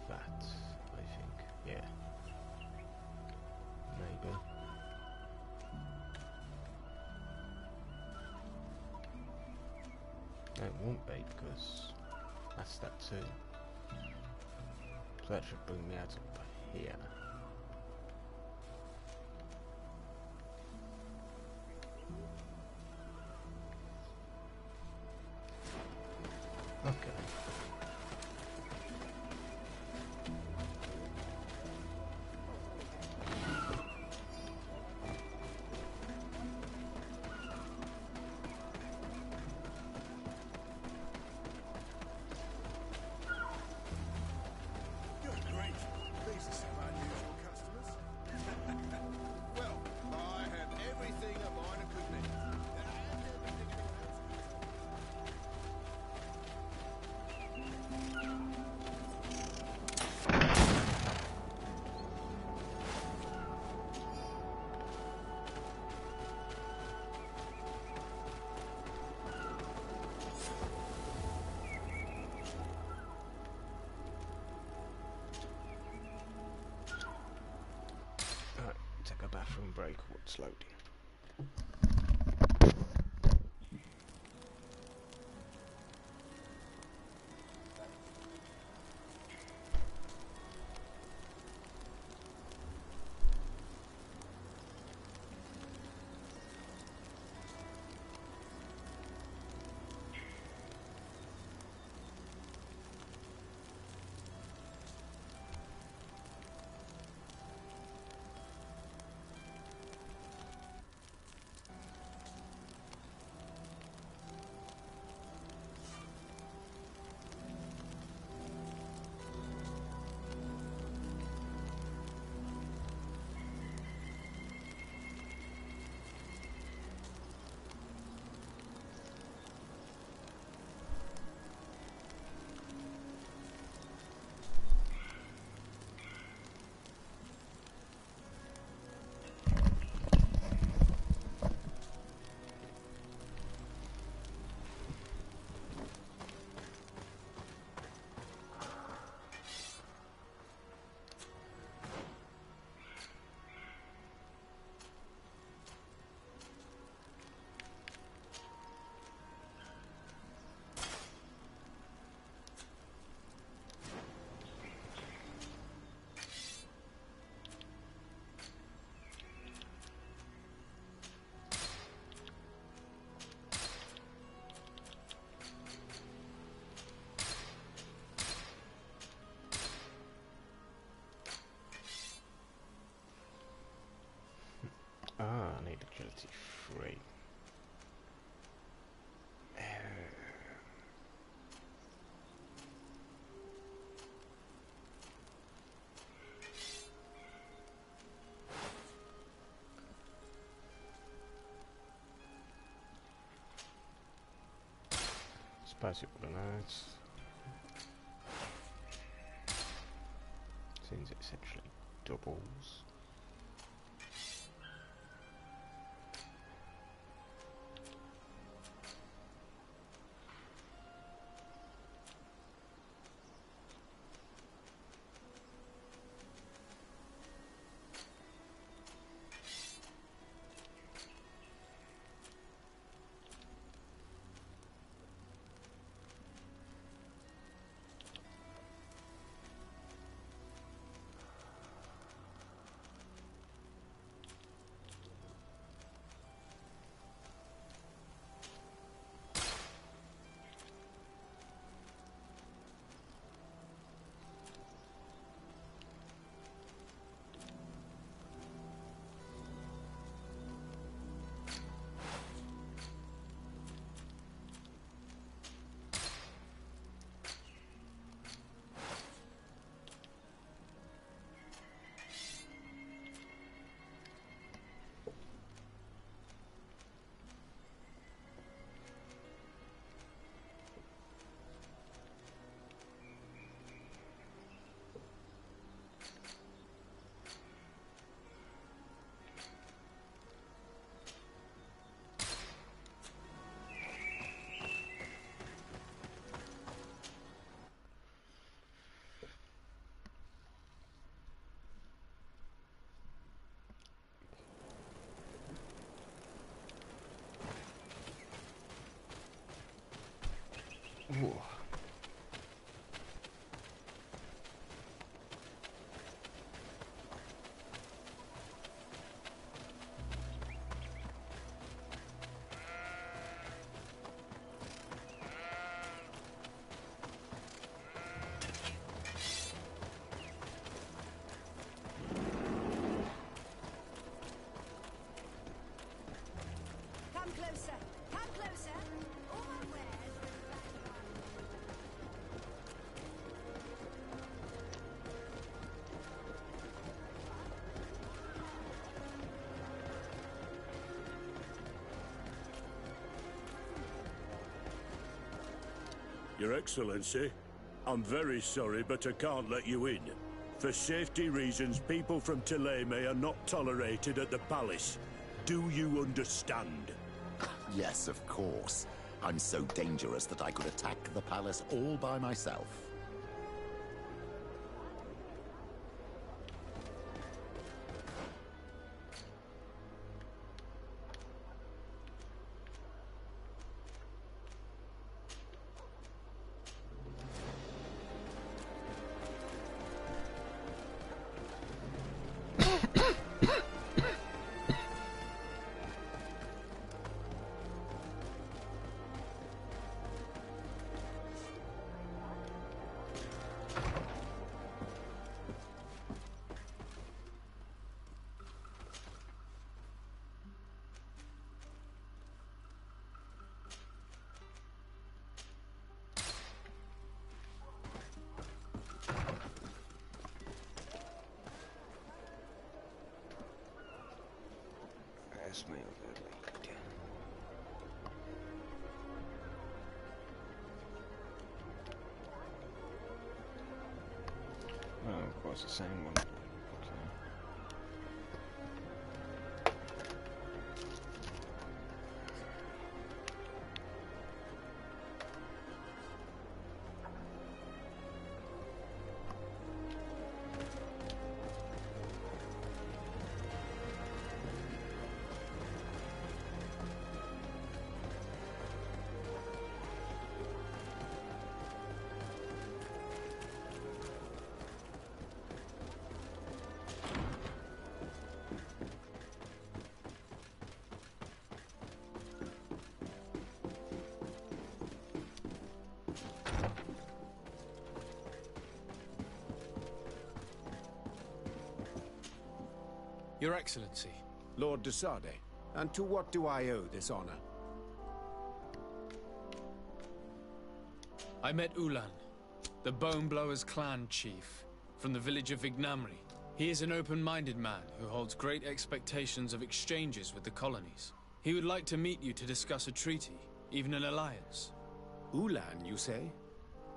that, I think. Yeah. Maybe. No, it won't be because that's that too. So that should bring me out up here. Okay. Take a bathroom break while it's loading. Basic ordnance. Since it essentially doubles. Ooh. Come closer! Come closer! All my wares are Your Excellency, I'm very sorry, but I can't let you in. For safety reasons, people from Thélème are not tolerated at the palace. Do you understand? Yes, of course. I'm so dangerous that I could attack the palace all by myself. Let's move it. Oh, of course, the same one. Okay. Your Excellency. Lord de Sade, and to what do I owe this honor? I met Ulan, the Bone Blowers clan chief, from the village of Vignamri. He is an open-minded man who holds great expectations of exchanges with the colonies. He would like to meet you to discuss a treaty, even an alliance. Ulan, you say?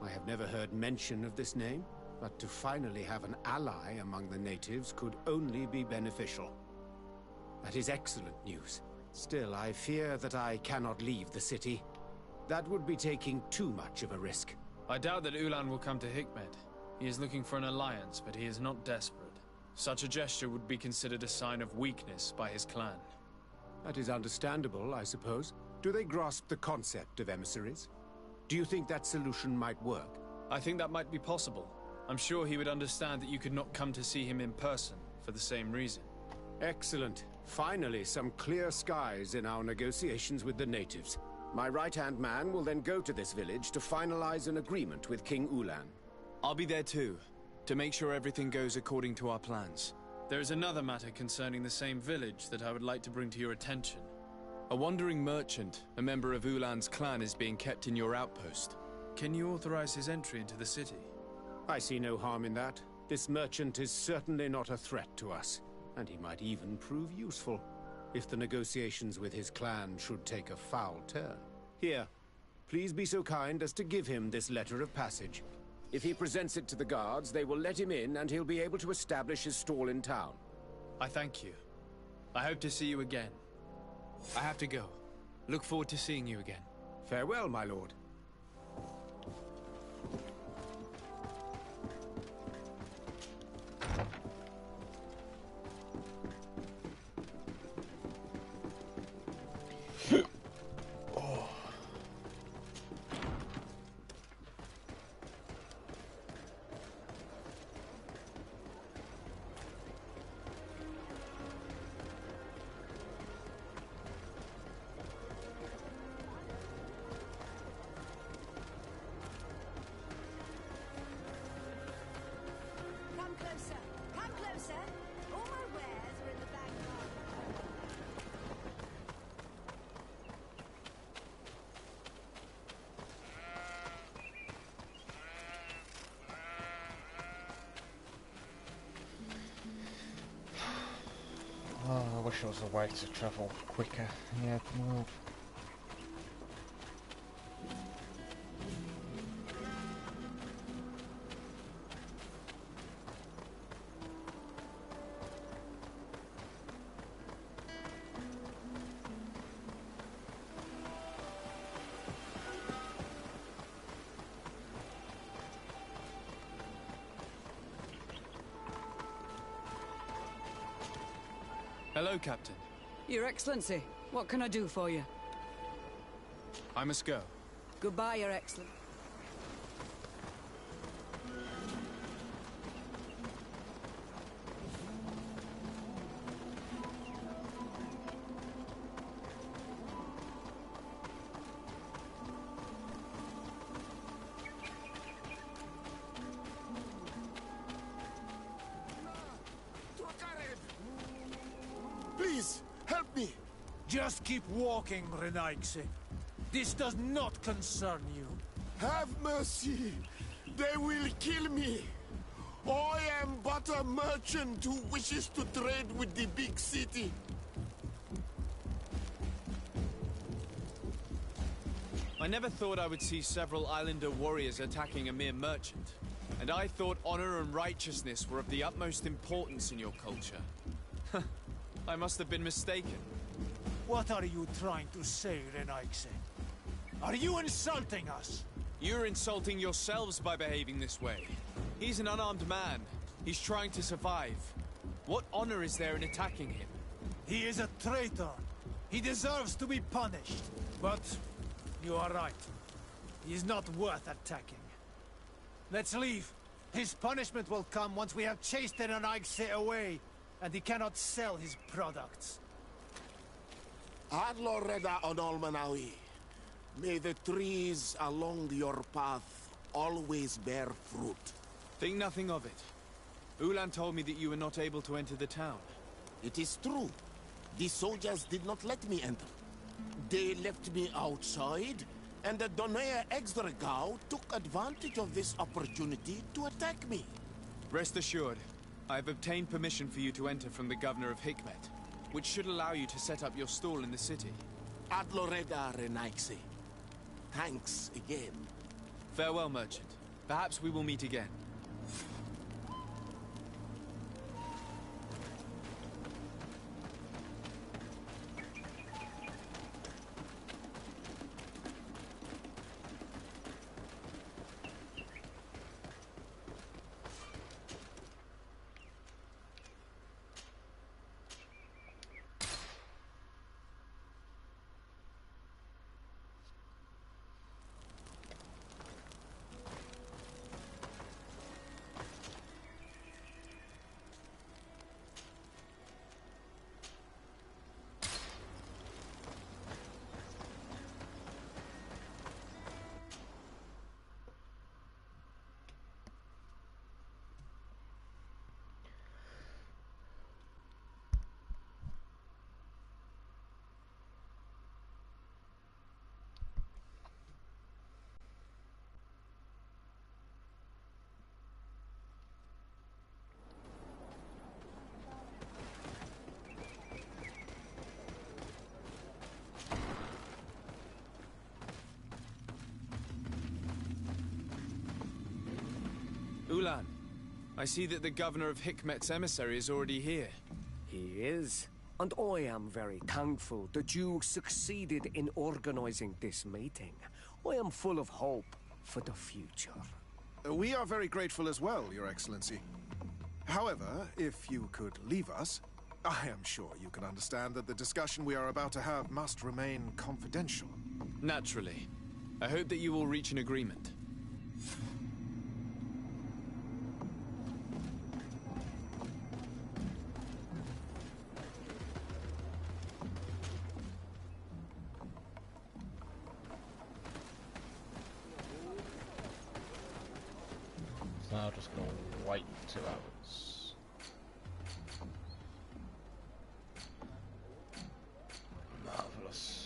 I have never heard mention of this name, but to finally have an ally among the natives could only be beneficial. That is excellent news. Still, I fear that I cannot leave the city. That would be taking too much of a risk. I doubt that Ulan will come to Hikmet. He is looking for an alliance, but he is not desperate. Such a gesture would be considered a sign of weakness by his clan. That is understandable, I suppose. Do they grasp the concept of emissaries? Do you think that solution might work? I think that might be possible. I'm sure he would understand that you could not come to see him in person for the same reason. Excellent. Finally, some clear skies in our negotiations with the natives. My right-hand man will then go to this village to finalize an agreement with King Ulan. I'll be there too, to make sure everything goes according to our plans. There is another matter concerning the same village that I would like to bring to your attention. A wandering merchant, a member of Ulan's clan, is being kept in your outpost. Can you authorize his entry into the city? I see no harm in that. This merchant is certainly not a threat to us, and he might even prove useful, if the negotiations with his clan should take a foul turn. Here, please be so kind as to give him this letter of passage. If he presents it to the guards, they will let him in and he'll be able to establish his stall in town. I thank you. I hope to see you again. I have to go. Look forward to seeing you again. Farewell, my lord. Oh, I wish there was a way to travel quicker. Yeah, well. Hello, Captain. Your Excellency, what can I do for you? I must go. Goodbye, Your Excellency. Please, help me! Just keep walking, Renaigse. This does not concern you. Have mercy! They will kill me! I am but a merchant who wishes to trade with the big city. I never thought I would see several Islander warriors attacking a mere merchant. And I thought honor and righteousness were of the utmost importance in your culture. I must have been mistaken. What are you trying to say, Renaigse? Are you insulting us? You're insulting yourselves by behaving this way. He's an unarmed man. He's trying to survive. What honor is there in attacking him? He is a traitor. He deserves to be punished. But you are right. He is not worth attacking. Let's leave. His punishment will come once we have chased Renaigse away, and he cannot sell his products. Adloreda Onolmanawi, may the trees along your path always bear fruit. Think nothing of it. Ulan told me that you were not able to enter the town. It is true. The soldiers did not let me enter. They left me outside, and the Donea Exdragao took advantage of this opportunity to attack me. Rest assured, I have obtained permission for you to enter from the governor of Hikmet, which should allow you to set up your stall in the city. Adloreda Renaigse. Thanks again. Farewell, merchant. Perhaps we will meet again. Ulan, I see that the governor of Hikmet's emissary is already here. He is, and I am very thankful that you succeeded in organizing this meeting. I am full of hope for the future. We are very grateful as well, Your Excellency. However, if you could leave us, I am sure you can understand that the discussion we are about to have must remain confidential. Naturally. I hope that you will reach an agreement. Now just gonna wait 2 hours. Marvelous.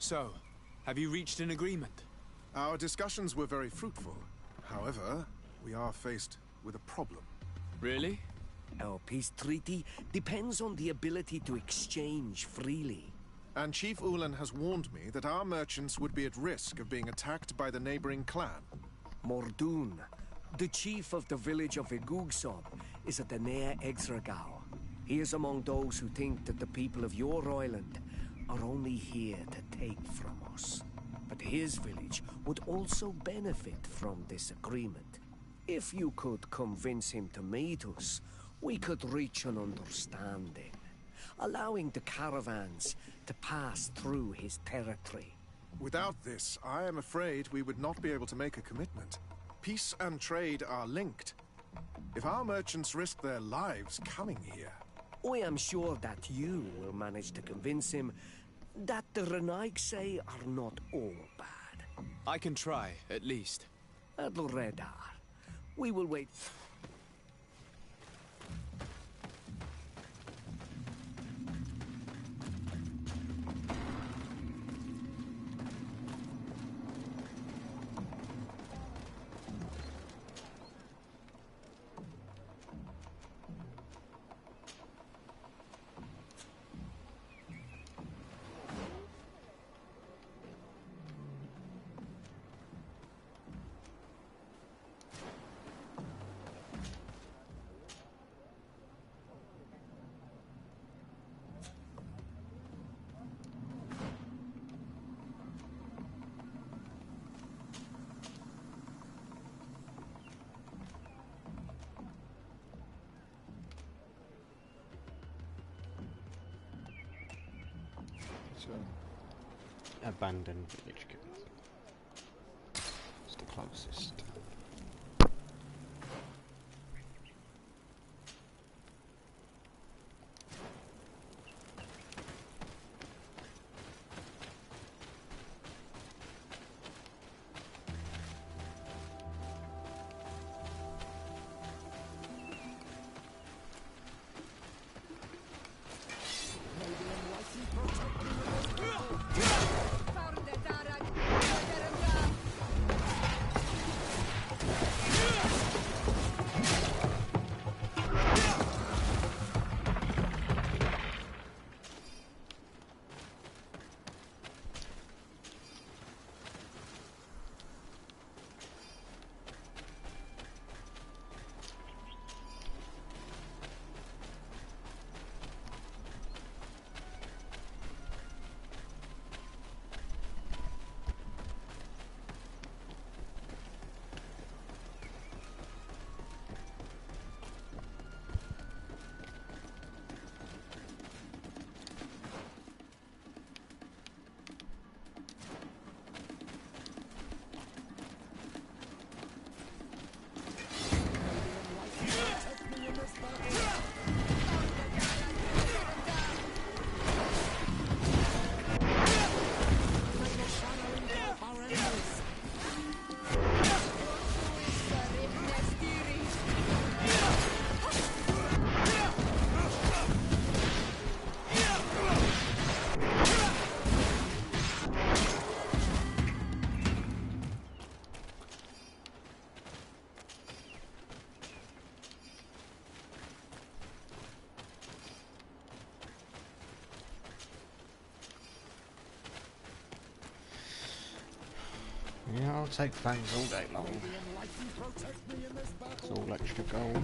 So, have you reached an agreement? Our discussions were very fruitful. However, we are faced with a problem. Really? Our peace treaty depends on the ability to exchange freely. And Chief Ulan has warned me that our merchants would be at risk of being attacked by the neighboring clan. Mordoon, the chief of the village of Igugsob, is a Daener Exragao. He is among those who think that the people of your island are only here to take from us. But his village would also benefit from this agreement. If you could convince him to meet us, we could reach an understanding, allowing the caravans to pass through his territory. Without this, I am afraid we would not be able to make a commitment. Peace and trade are linked. If our merchants risk their lives coming here... I am sure that you will manage to convince him that the Renaigse are not all bad. I can try, at least. Adredar, we will wait. Abandoned village. It's the closest. Yeah, I'll take fangs all day long. It's all extra gold.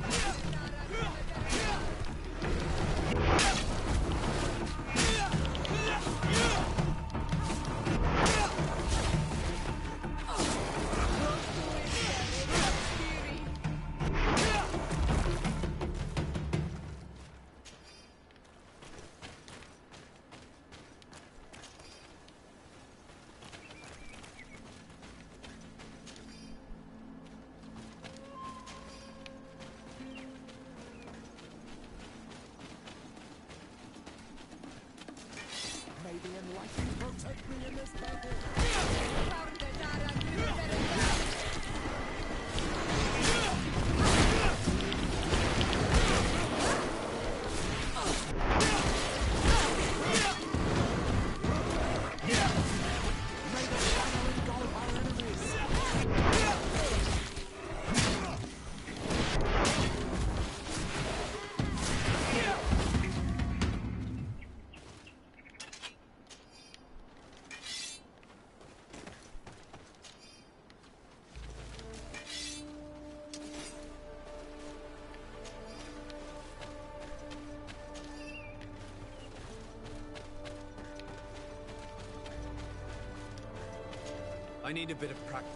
I need a bit of practice.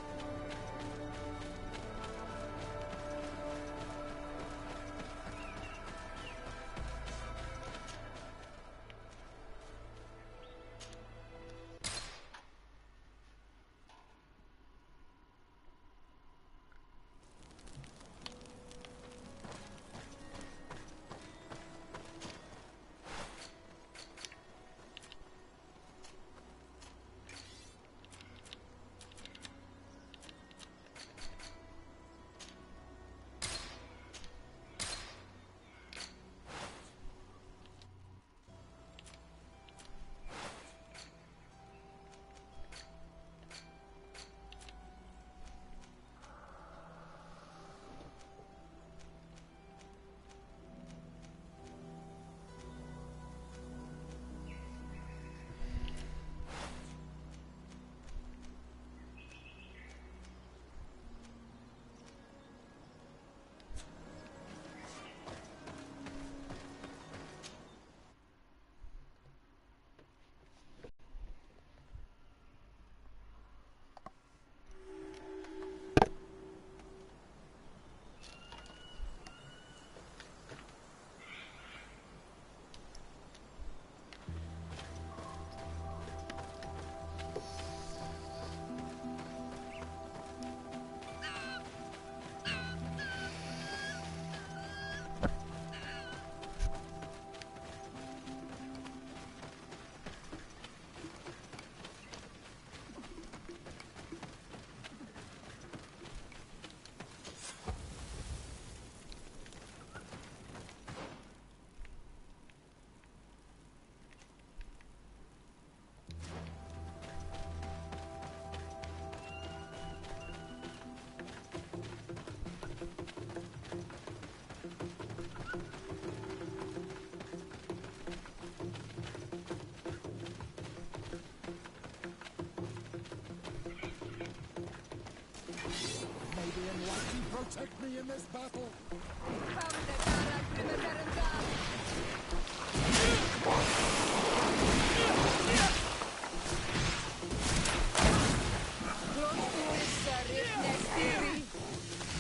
Protect me in this battle!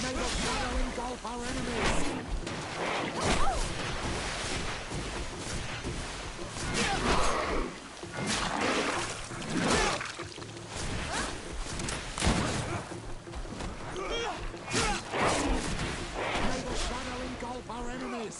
May the shadow engulf our enemies! May the shadow engulf our enemies!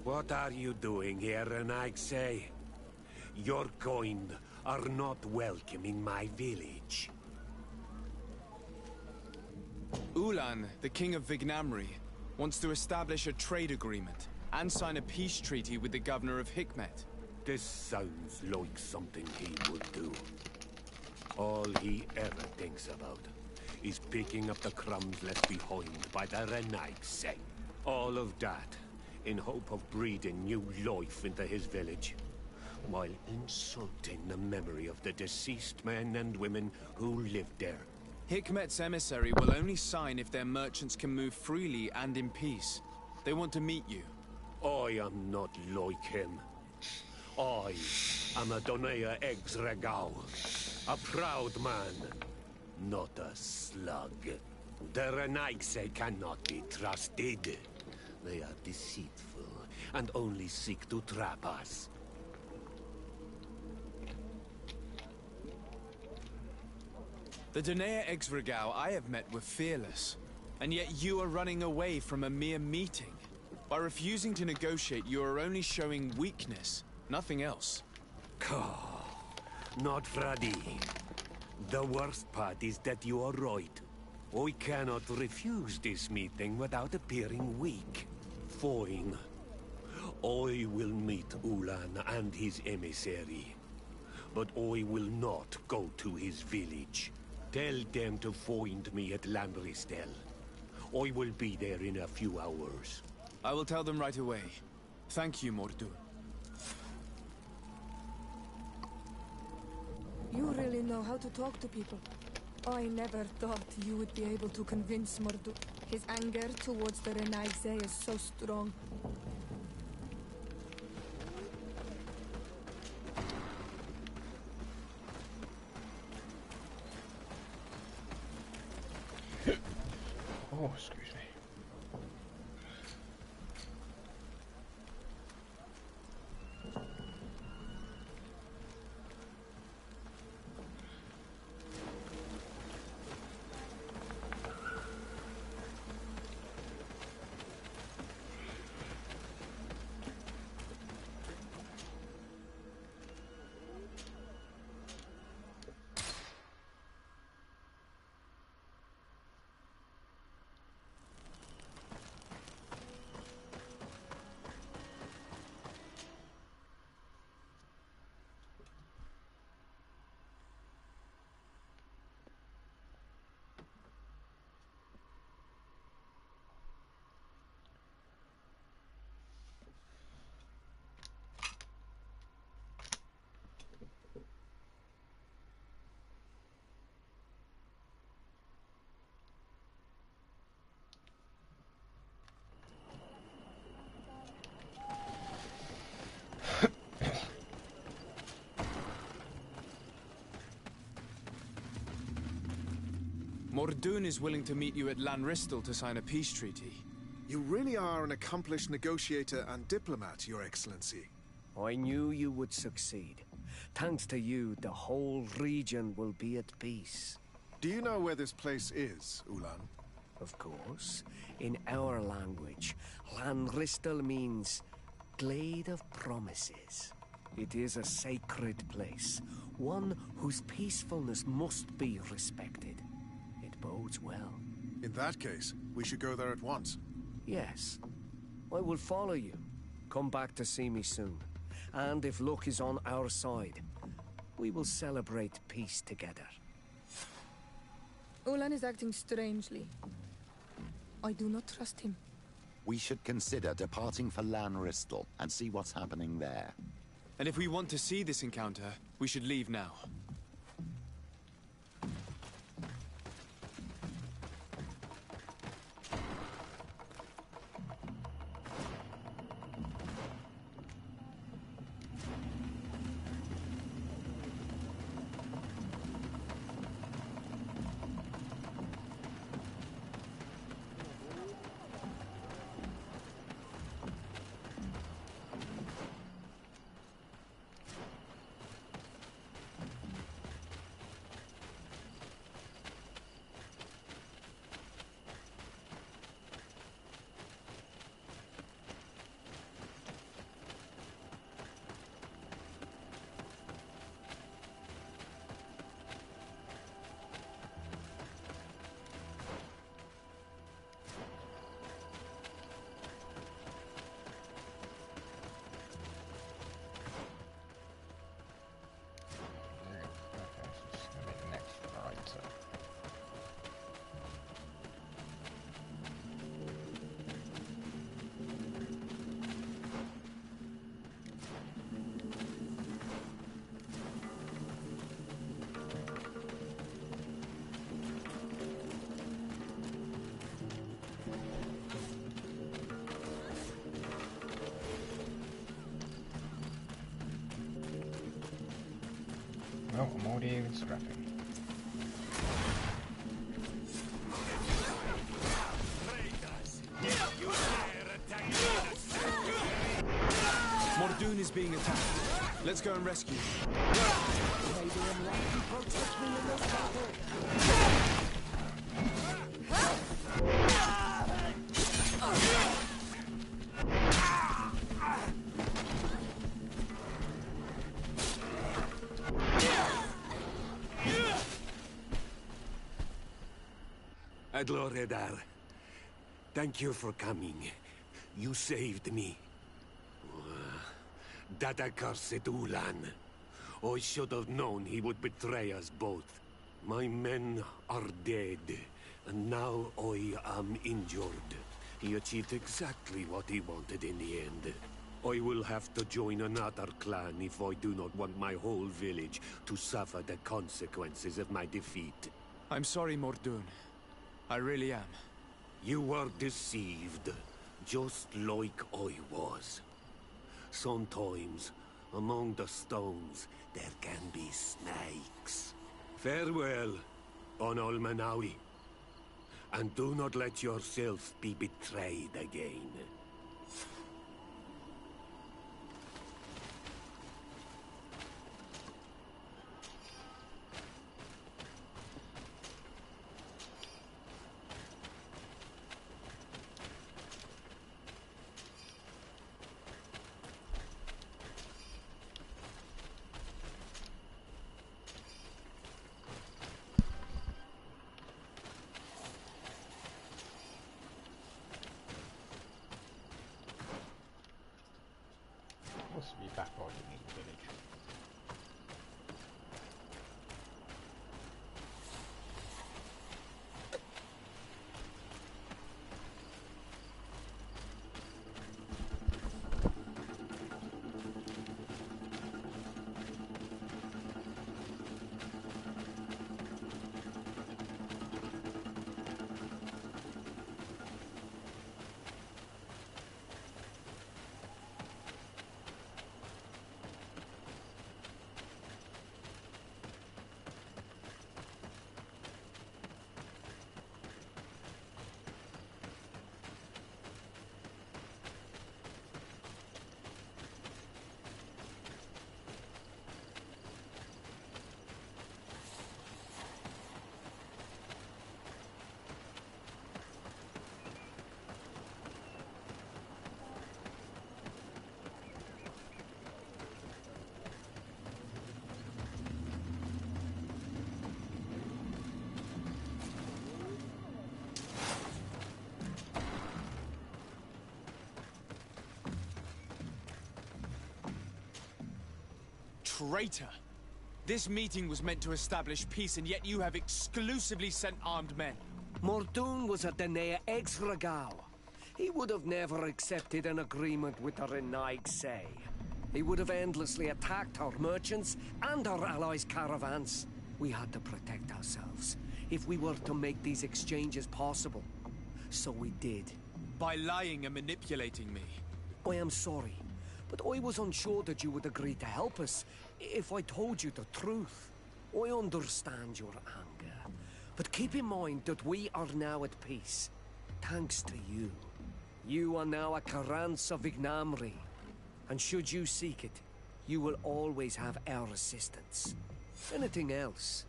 What are you doing here, Renaigse? Your kind are not welcome in my village. Ulan, the king of Vignamri, wants to establish a trade agreement and sign a peace treaty with the governor of Hikmet. This sounds like something he would do. All he ever thinks about is picking up the crumbs left behind by the Renaigse. All of that in hope of breathing new life into his village, while insulting the memory of the deceased men and women who lived there. Hikmet's emissary will only sign if their merchants can move freely and in peace. They want to meet you. I am not like him. I am a Donea Exregao, a proud man, not a slug. The Renaigse cannot be trusted. They are deceitful and only seek to trap us. The Donea Exregao I have met were fearless, and yet you are running away from a mere meeting. By refusing to negotiate, you are only showing weakness, nothing else. Not Freddy. The worst part is that you are right. I cannot refuse this meeting without appearing weak. Fine. I will meet Ulan and his emissary. But I will not go to his village. Tell them to find me at Landristel. I will be there in a few hours. I will tell them right away. Thank you, Mordu. You really know how to talk to people. I never thought you would be able to convince Mordu. His anger towards the Renaigse is so strong. Oh, excuse me. Mordoun is willing to meet you at Lanristel to sign a peace treaty. You really are an accomplished negotiator and diplomat, Your Excellency. I knew you would succeed. Thanks to you, the whole region will be at peace. Do you know where this place is, Ulan? Of course. In our language, Lanristel means Glade of Promises. It is a sacred place, one whose peacefulness must be respected. It bodes well. In that case, we should go there at once. Yes. I will follow you. Come back to see me soon. And if luck is on our side, we will celebrate peace together. Ulan is acting strangely. I do not trust him. We should consider departing for Lanristel and see what's happening there. And if we want to see this encounter, we should leave now. What are you even scrapping? Mordoon is being attacked. Let's go and rescue him. May the Enlightened protect me in this battle. Adloredar, thank you for coming. You saved me. That accursed Ulan. I should have known he would betray us both. My men are dead, and now I am injured. He achieved exactly what he wanted in the end. I will have to join another clan if I do not want my whole village to suffer the consequences of my defeat. I'm sorry, Mordoon. I really am. You were deceived, just like I was. Sometimes, among the stones, there can be snakes. Farewell, on Almanawi. And do not let yourself be betrayed again. Must be back riding in the village. Traitor! This meeting was meant to establish peace, and yet you have exclusively sent armed men. Mordoon was a Denea ex-Regao. He would have never accepted an agreement with the Renaigse. He would have endlessly attacked our merchants and our allies' caravans. We had to protect ourselves if we were to make these exchanges possible. So we did. By lying and manipulating me. I am sorry, but I was unsure that you would agree to help us if I told you the truth. I understand your anger, but keep in mind that we are now at peace, thanks to you. You are now a Carranza of Ignamri, and should you seek it, you will always have our assistance. Anything else?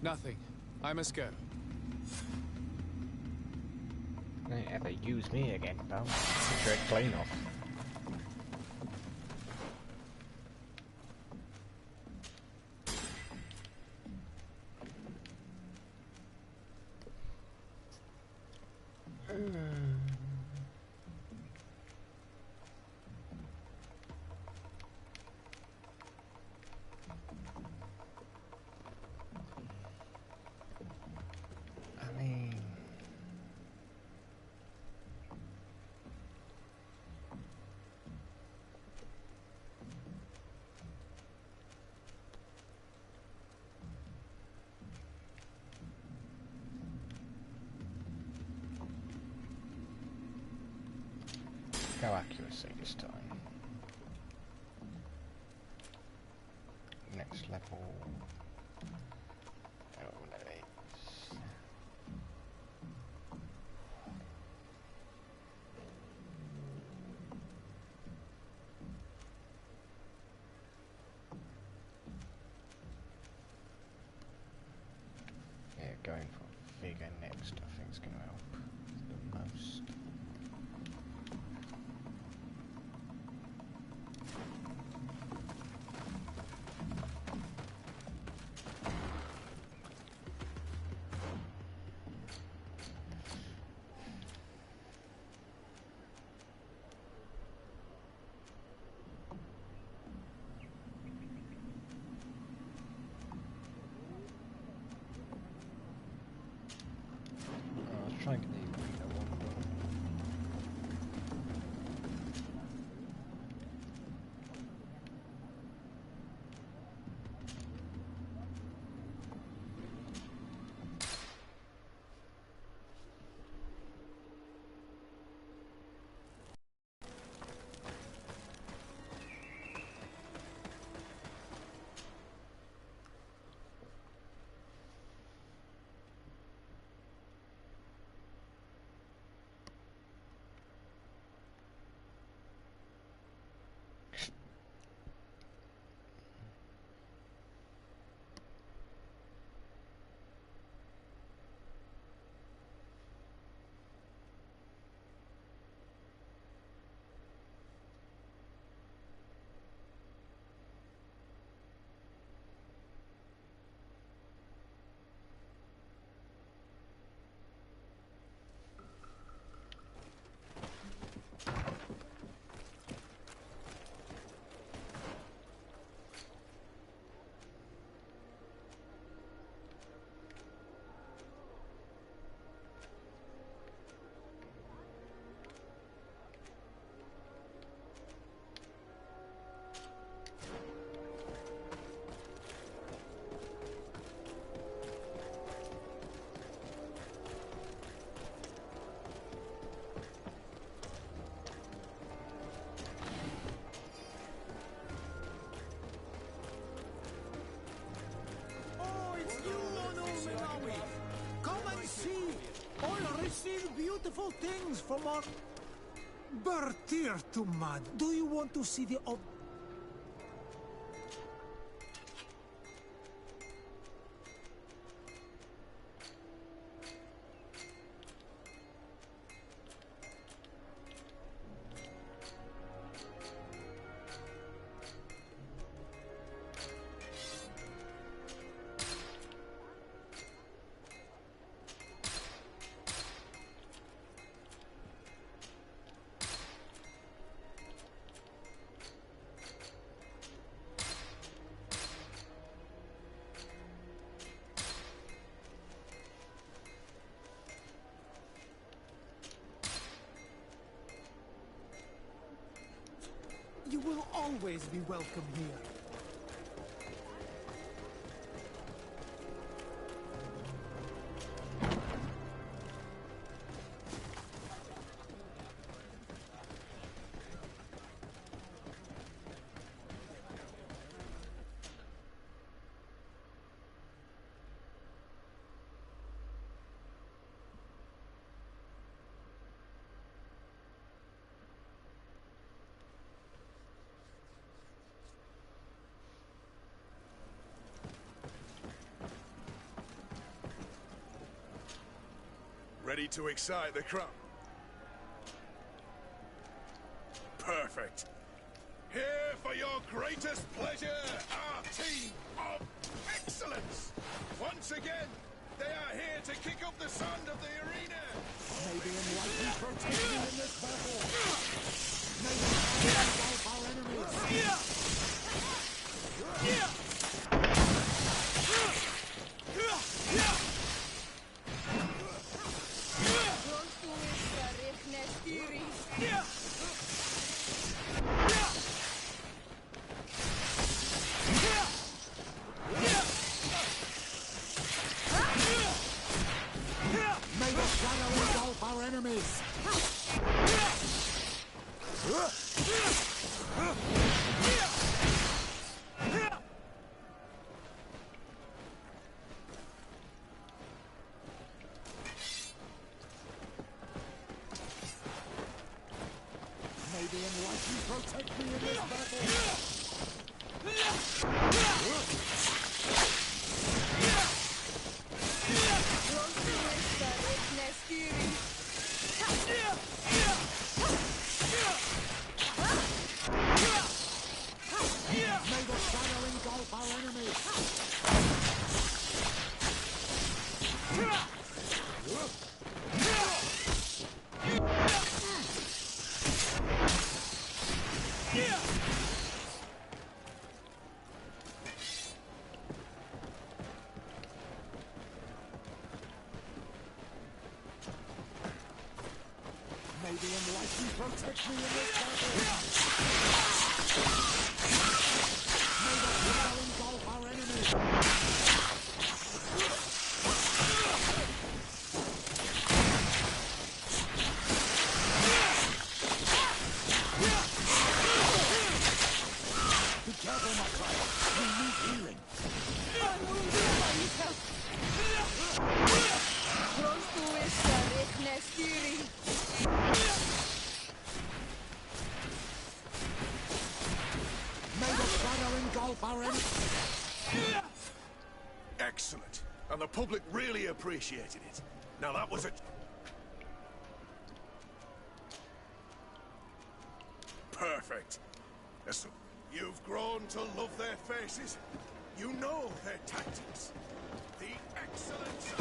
Nothing. I must go. Don't ever use me again, pal. Tread clean off. No accuracy this time. Next level. Yeah, going for vigor next I think is going to help the most. Try and get the arena one done. Beautiful things from our Bertir to mud. Do you want to see the You will always be welcome here. Ready to excite the crowd? Perfect. Here for your greatest pleasure, our team of excellence. Once again, they are here to kick up the sound of the arena. Maybe unlikely protection in this battle. Maybe engulf our enemies. May the shadow engulf our enemies. mighty protect me in this battle. May the shadow engulf our enemies. Be careful, my child. We need healing. I'm wounded by yourself. Prostu jeszcze ryknę stiri. May the shadow engulf our enemies. Excellent. And the public really appreciated it. Now that was a... Perfect. So, you've grown to love their faces. You know their tactics. The excellence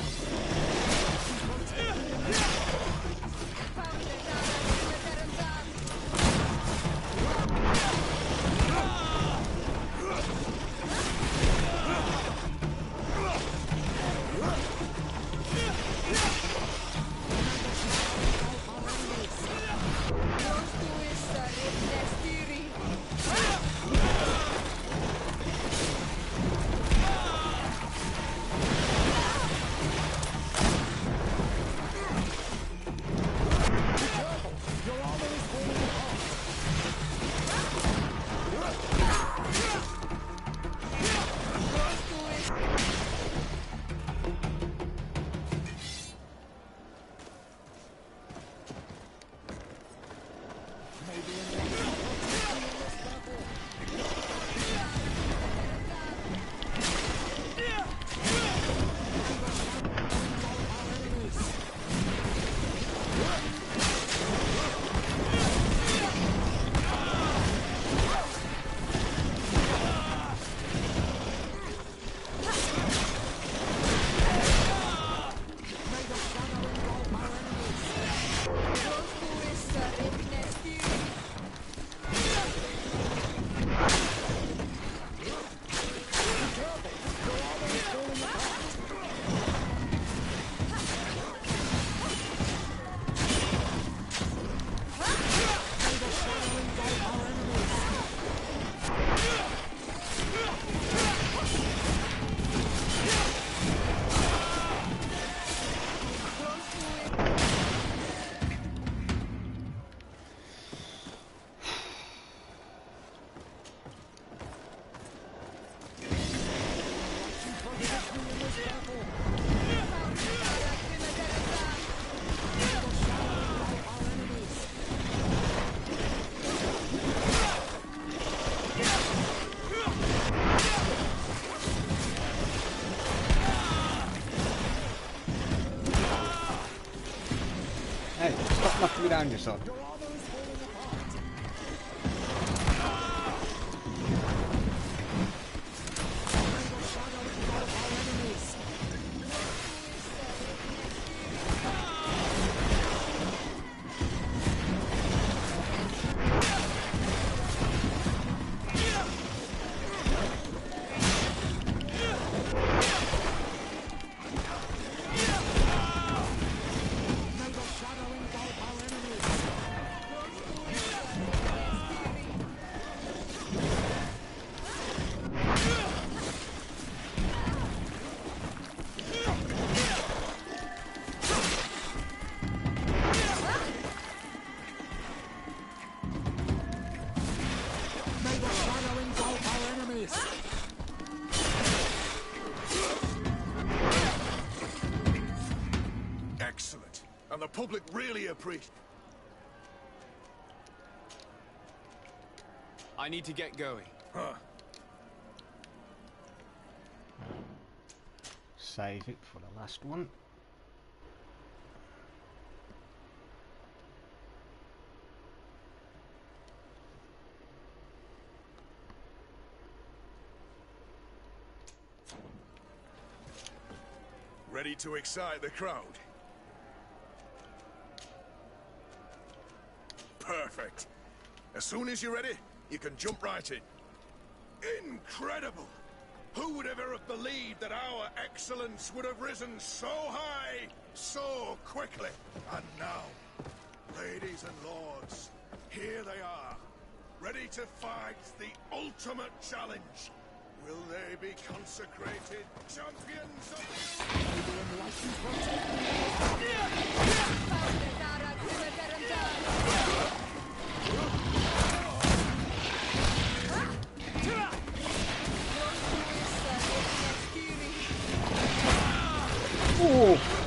Hey, stop knocking me down, you son. excellent. And the public really appreciate... I need to get going. Huh. Save it for the last one. Ready to excite the crowd? Perfect. As soon as you're ready, you can jump right in. Incredible! Who would ever have believed that our excellence would have risen so high, so quickly? And now, Ladies and lords, here they are, ready to fight the ultimate challenge. Will they be consecrated champions of Oh!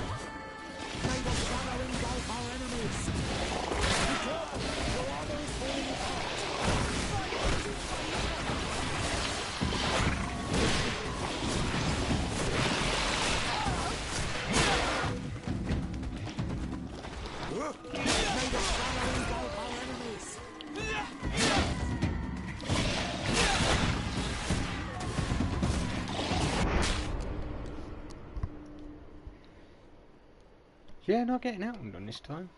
Yeah, not getting out undone this time.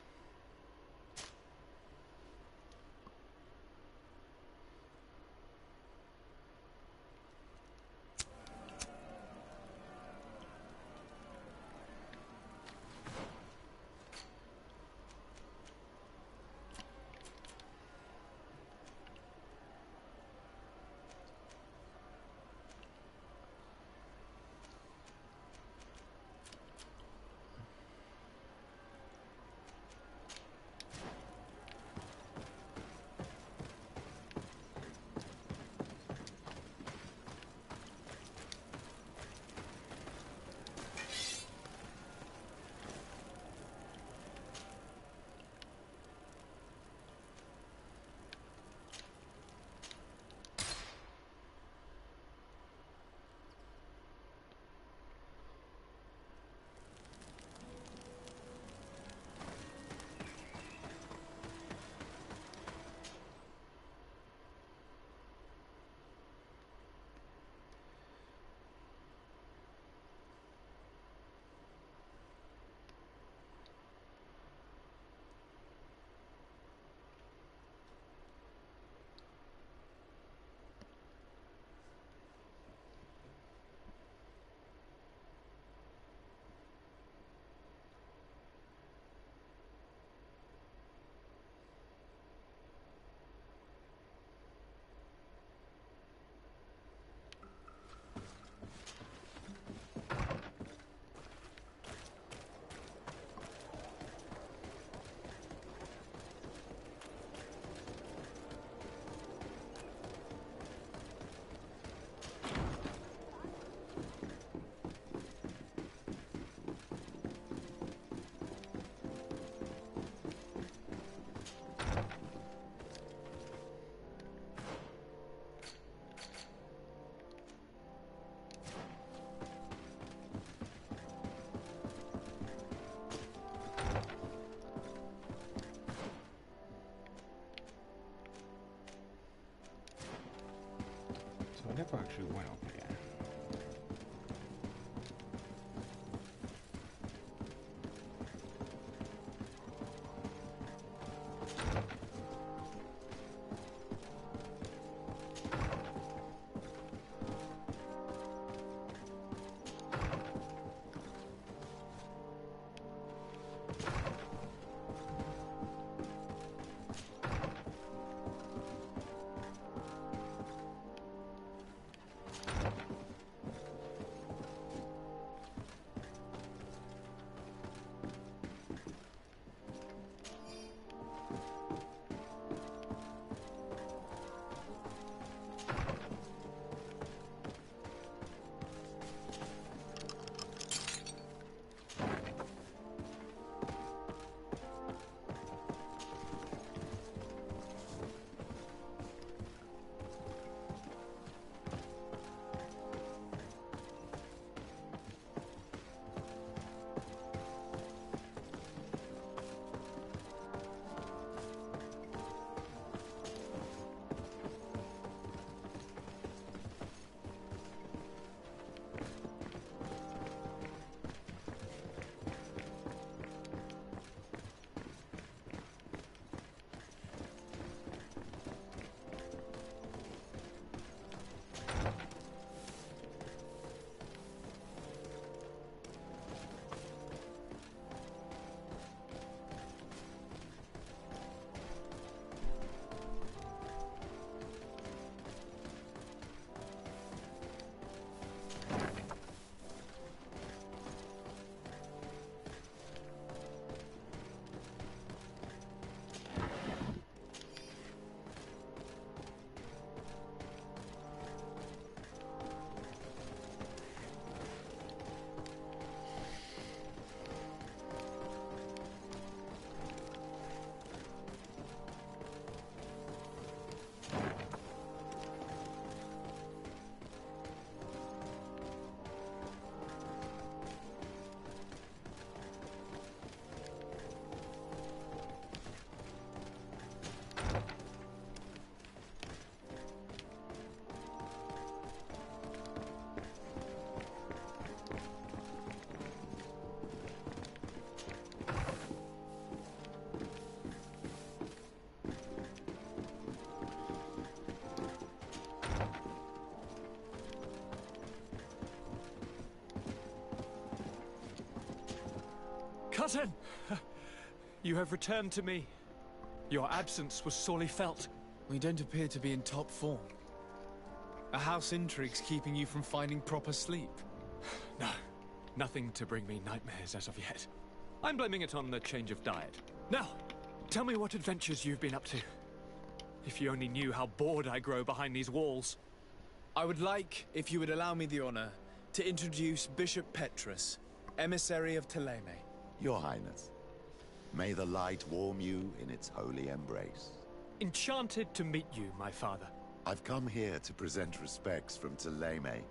I never actually went up again. Cousin! You have returned to me. Your absence was sorely felt. We don't appear to be in top form. A house intrigue's keeping you from finding proper sleep. No, nothing to bring me nightmares as of yet. I'm blaming it on the change of diet. Now, tell me what adventures you've been up to. If you only knew how bored I grow behind these walls. I would like, if you would allow me the honor, to introduce Bishop Petrus, emissary of Thélème. Your Highness, may the light warm you in its holy embrace. Enchanted to meet you, my father. I've come here to present respects from Thélème,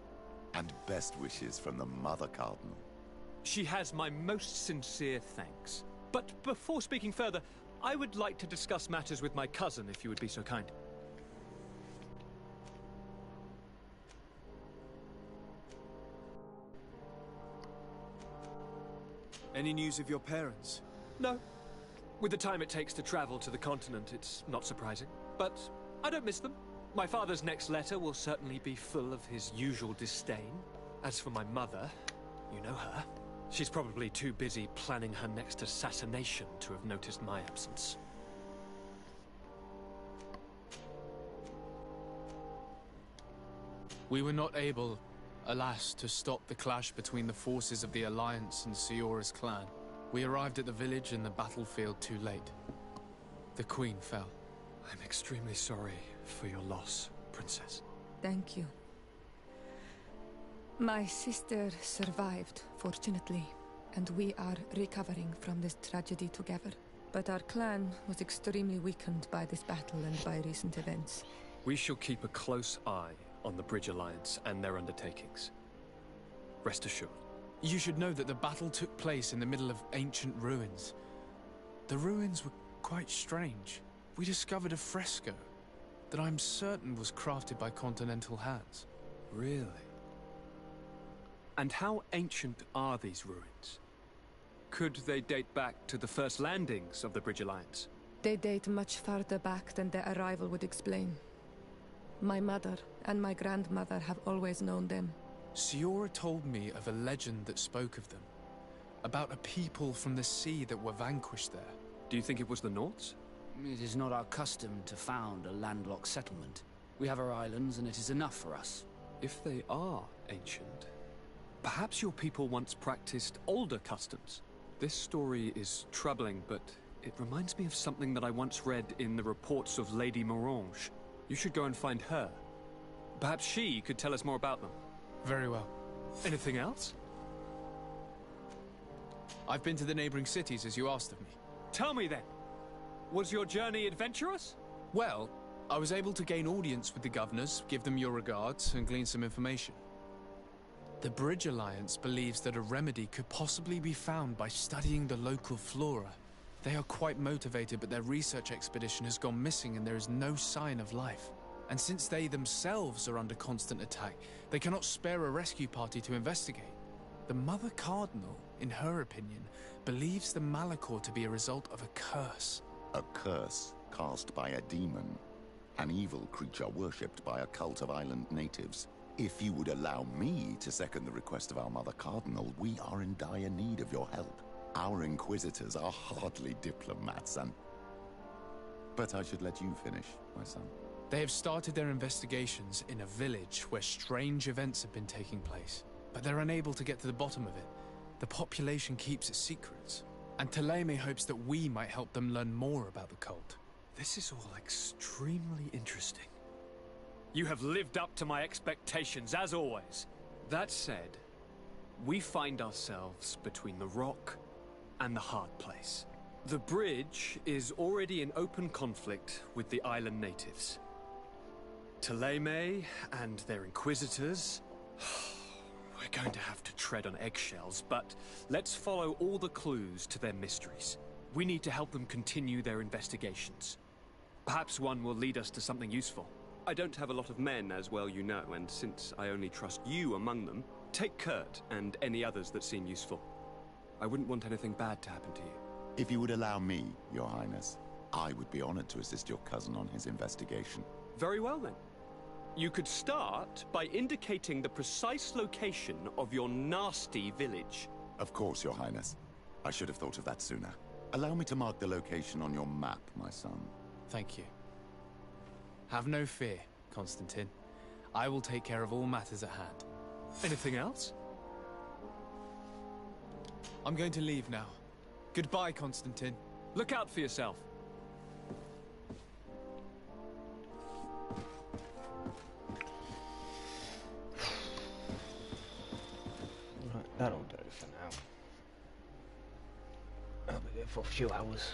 and best wishes from the Mother Cardinal. She has my most sincere thanks. But before speaking further, I would like to discuss matters with my cousin, if you would be so kind. Any news of your parents? No. With the time it takes to travel to the continent, it's not surprising. But I don't miss them. My father's next letter will certainly be full of his usual disdain. As for my mother, you know her. She's probably too busy planning her next assassination to have noticed my absence. We were not able, alas, to stop the clash between the forces of the Alliance and Siora's clan. We arrived at the village and the battlefield too late. The Queen fell. I'm extremely sorry for your loss, Princess. Thank you. My sister survived, fortunately, and we are recovering from this tragedy together. But our clan was extremely weakened by this battle and by recent events. We shall keep a close eye on the Bridge Alliance and their undertakings. Rest assured. You should know that the battle took place in the middle of ancient ruins. The ruins were quite strange. We discovered a fresco that I'm certain was crafted by continental hands. Really? And how ancient are these ruins? Could they date back to the first landings of the Bridge Alliance? They date much farther back than their arrival would explain. My mother and my grandmother have always known them. Siora told me of a legend that spoke of them. About a people from the sea that were vanquished there. Do you think it was the Nords? It is not our custom to found a landlocked settlement. We have our islands and it is enough for us. If they are ancient, perhaps your people once practiced older customs. This story is troubling, but it reminds me of something that I once read in the reports of Lady Morange. You should go and find her. Perhaps she could tell us more about them. Very well. Anything else? I've been to the neighboring cities as you asked of me. Tell me then. Was your journey adventurous? Well, I was able to gain audience with the governors, give them your regards, and glean some information. The Bridge Alliance believes that a remedy could possibly be found by studying the local flora. They are quite motivated, but their research expedition has gone missing and there is no sign of life. And since they themselves are under constant attack, they cannot spare a rescue party to investigate. The Mother Cardinal, in her opinion, believes the Malachor to be a result of a curse. A curse cast by a demon. An evil creature worshipped by a cult of island natives. If you would allow me to second the request of our Mother Cardinal, we are in dire need of your help. Our Inquisitors are hardly diplomats and... But I should let you finish, my son. They have started their investigations in a village where strange events have been taking place, but they're unable to get to the bottom of it. The population keeps its secrets, and Thélème hopes that we might help them learn more about the cult. This is all extremely interesting. You have lived up to my expectations, as always. That said, we find ourselves between the rock and the hard place. The bridge is already in open conflict with the island natives. Thélème and their Inquisitors... We're going to have to tread on eggshells, but let's follow all the clues to their mysteries. We need to help them continue their investigations. Perhaps one will lead us to something useful. I don't have a lot of men, as well you know, and since I only trust you among them, take Kurt and any others that seem useful. I wouldn't want anything bad to happen to you. If you would allow me, Your Highness, I would be honored to assist your cousin on his investigation. Very well, then. You could start by indicating the precise location of your nasty village. Of course, Your Highness. I should have thought of that sooner. Allow me to mark the location on your map, my son. Thank you. Have no fear, Constantine. I will take care of all matters at hand. Anything else? I'm going to leave now. Goodbye, Constantine. Look out for yourself. Right, that'll do for now. I'll be there for a few hours.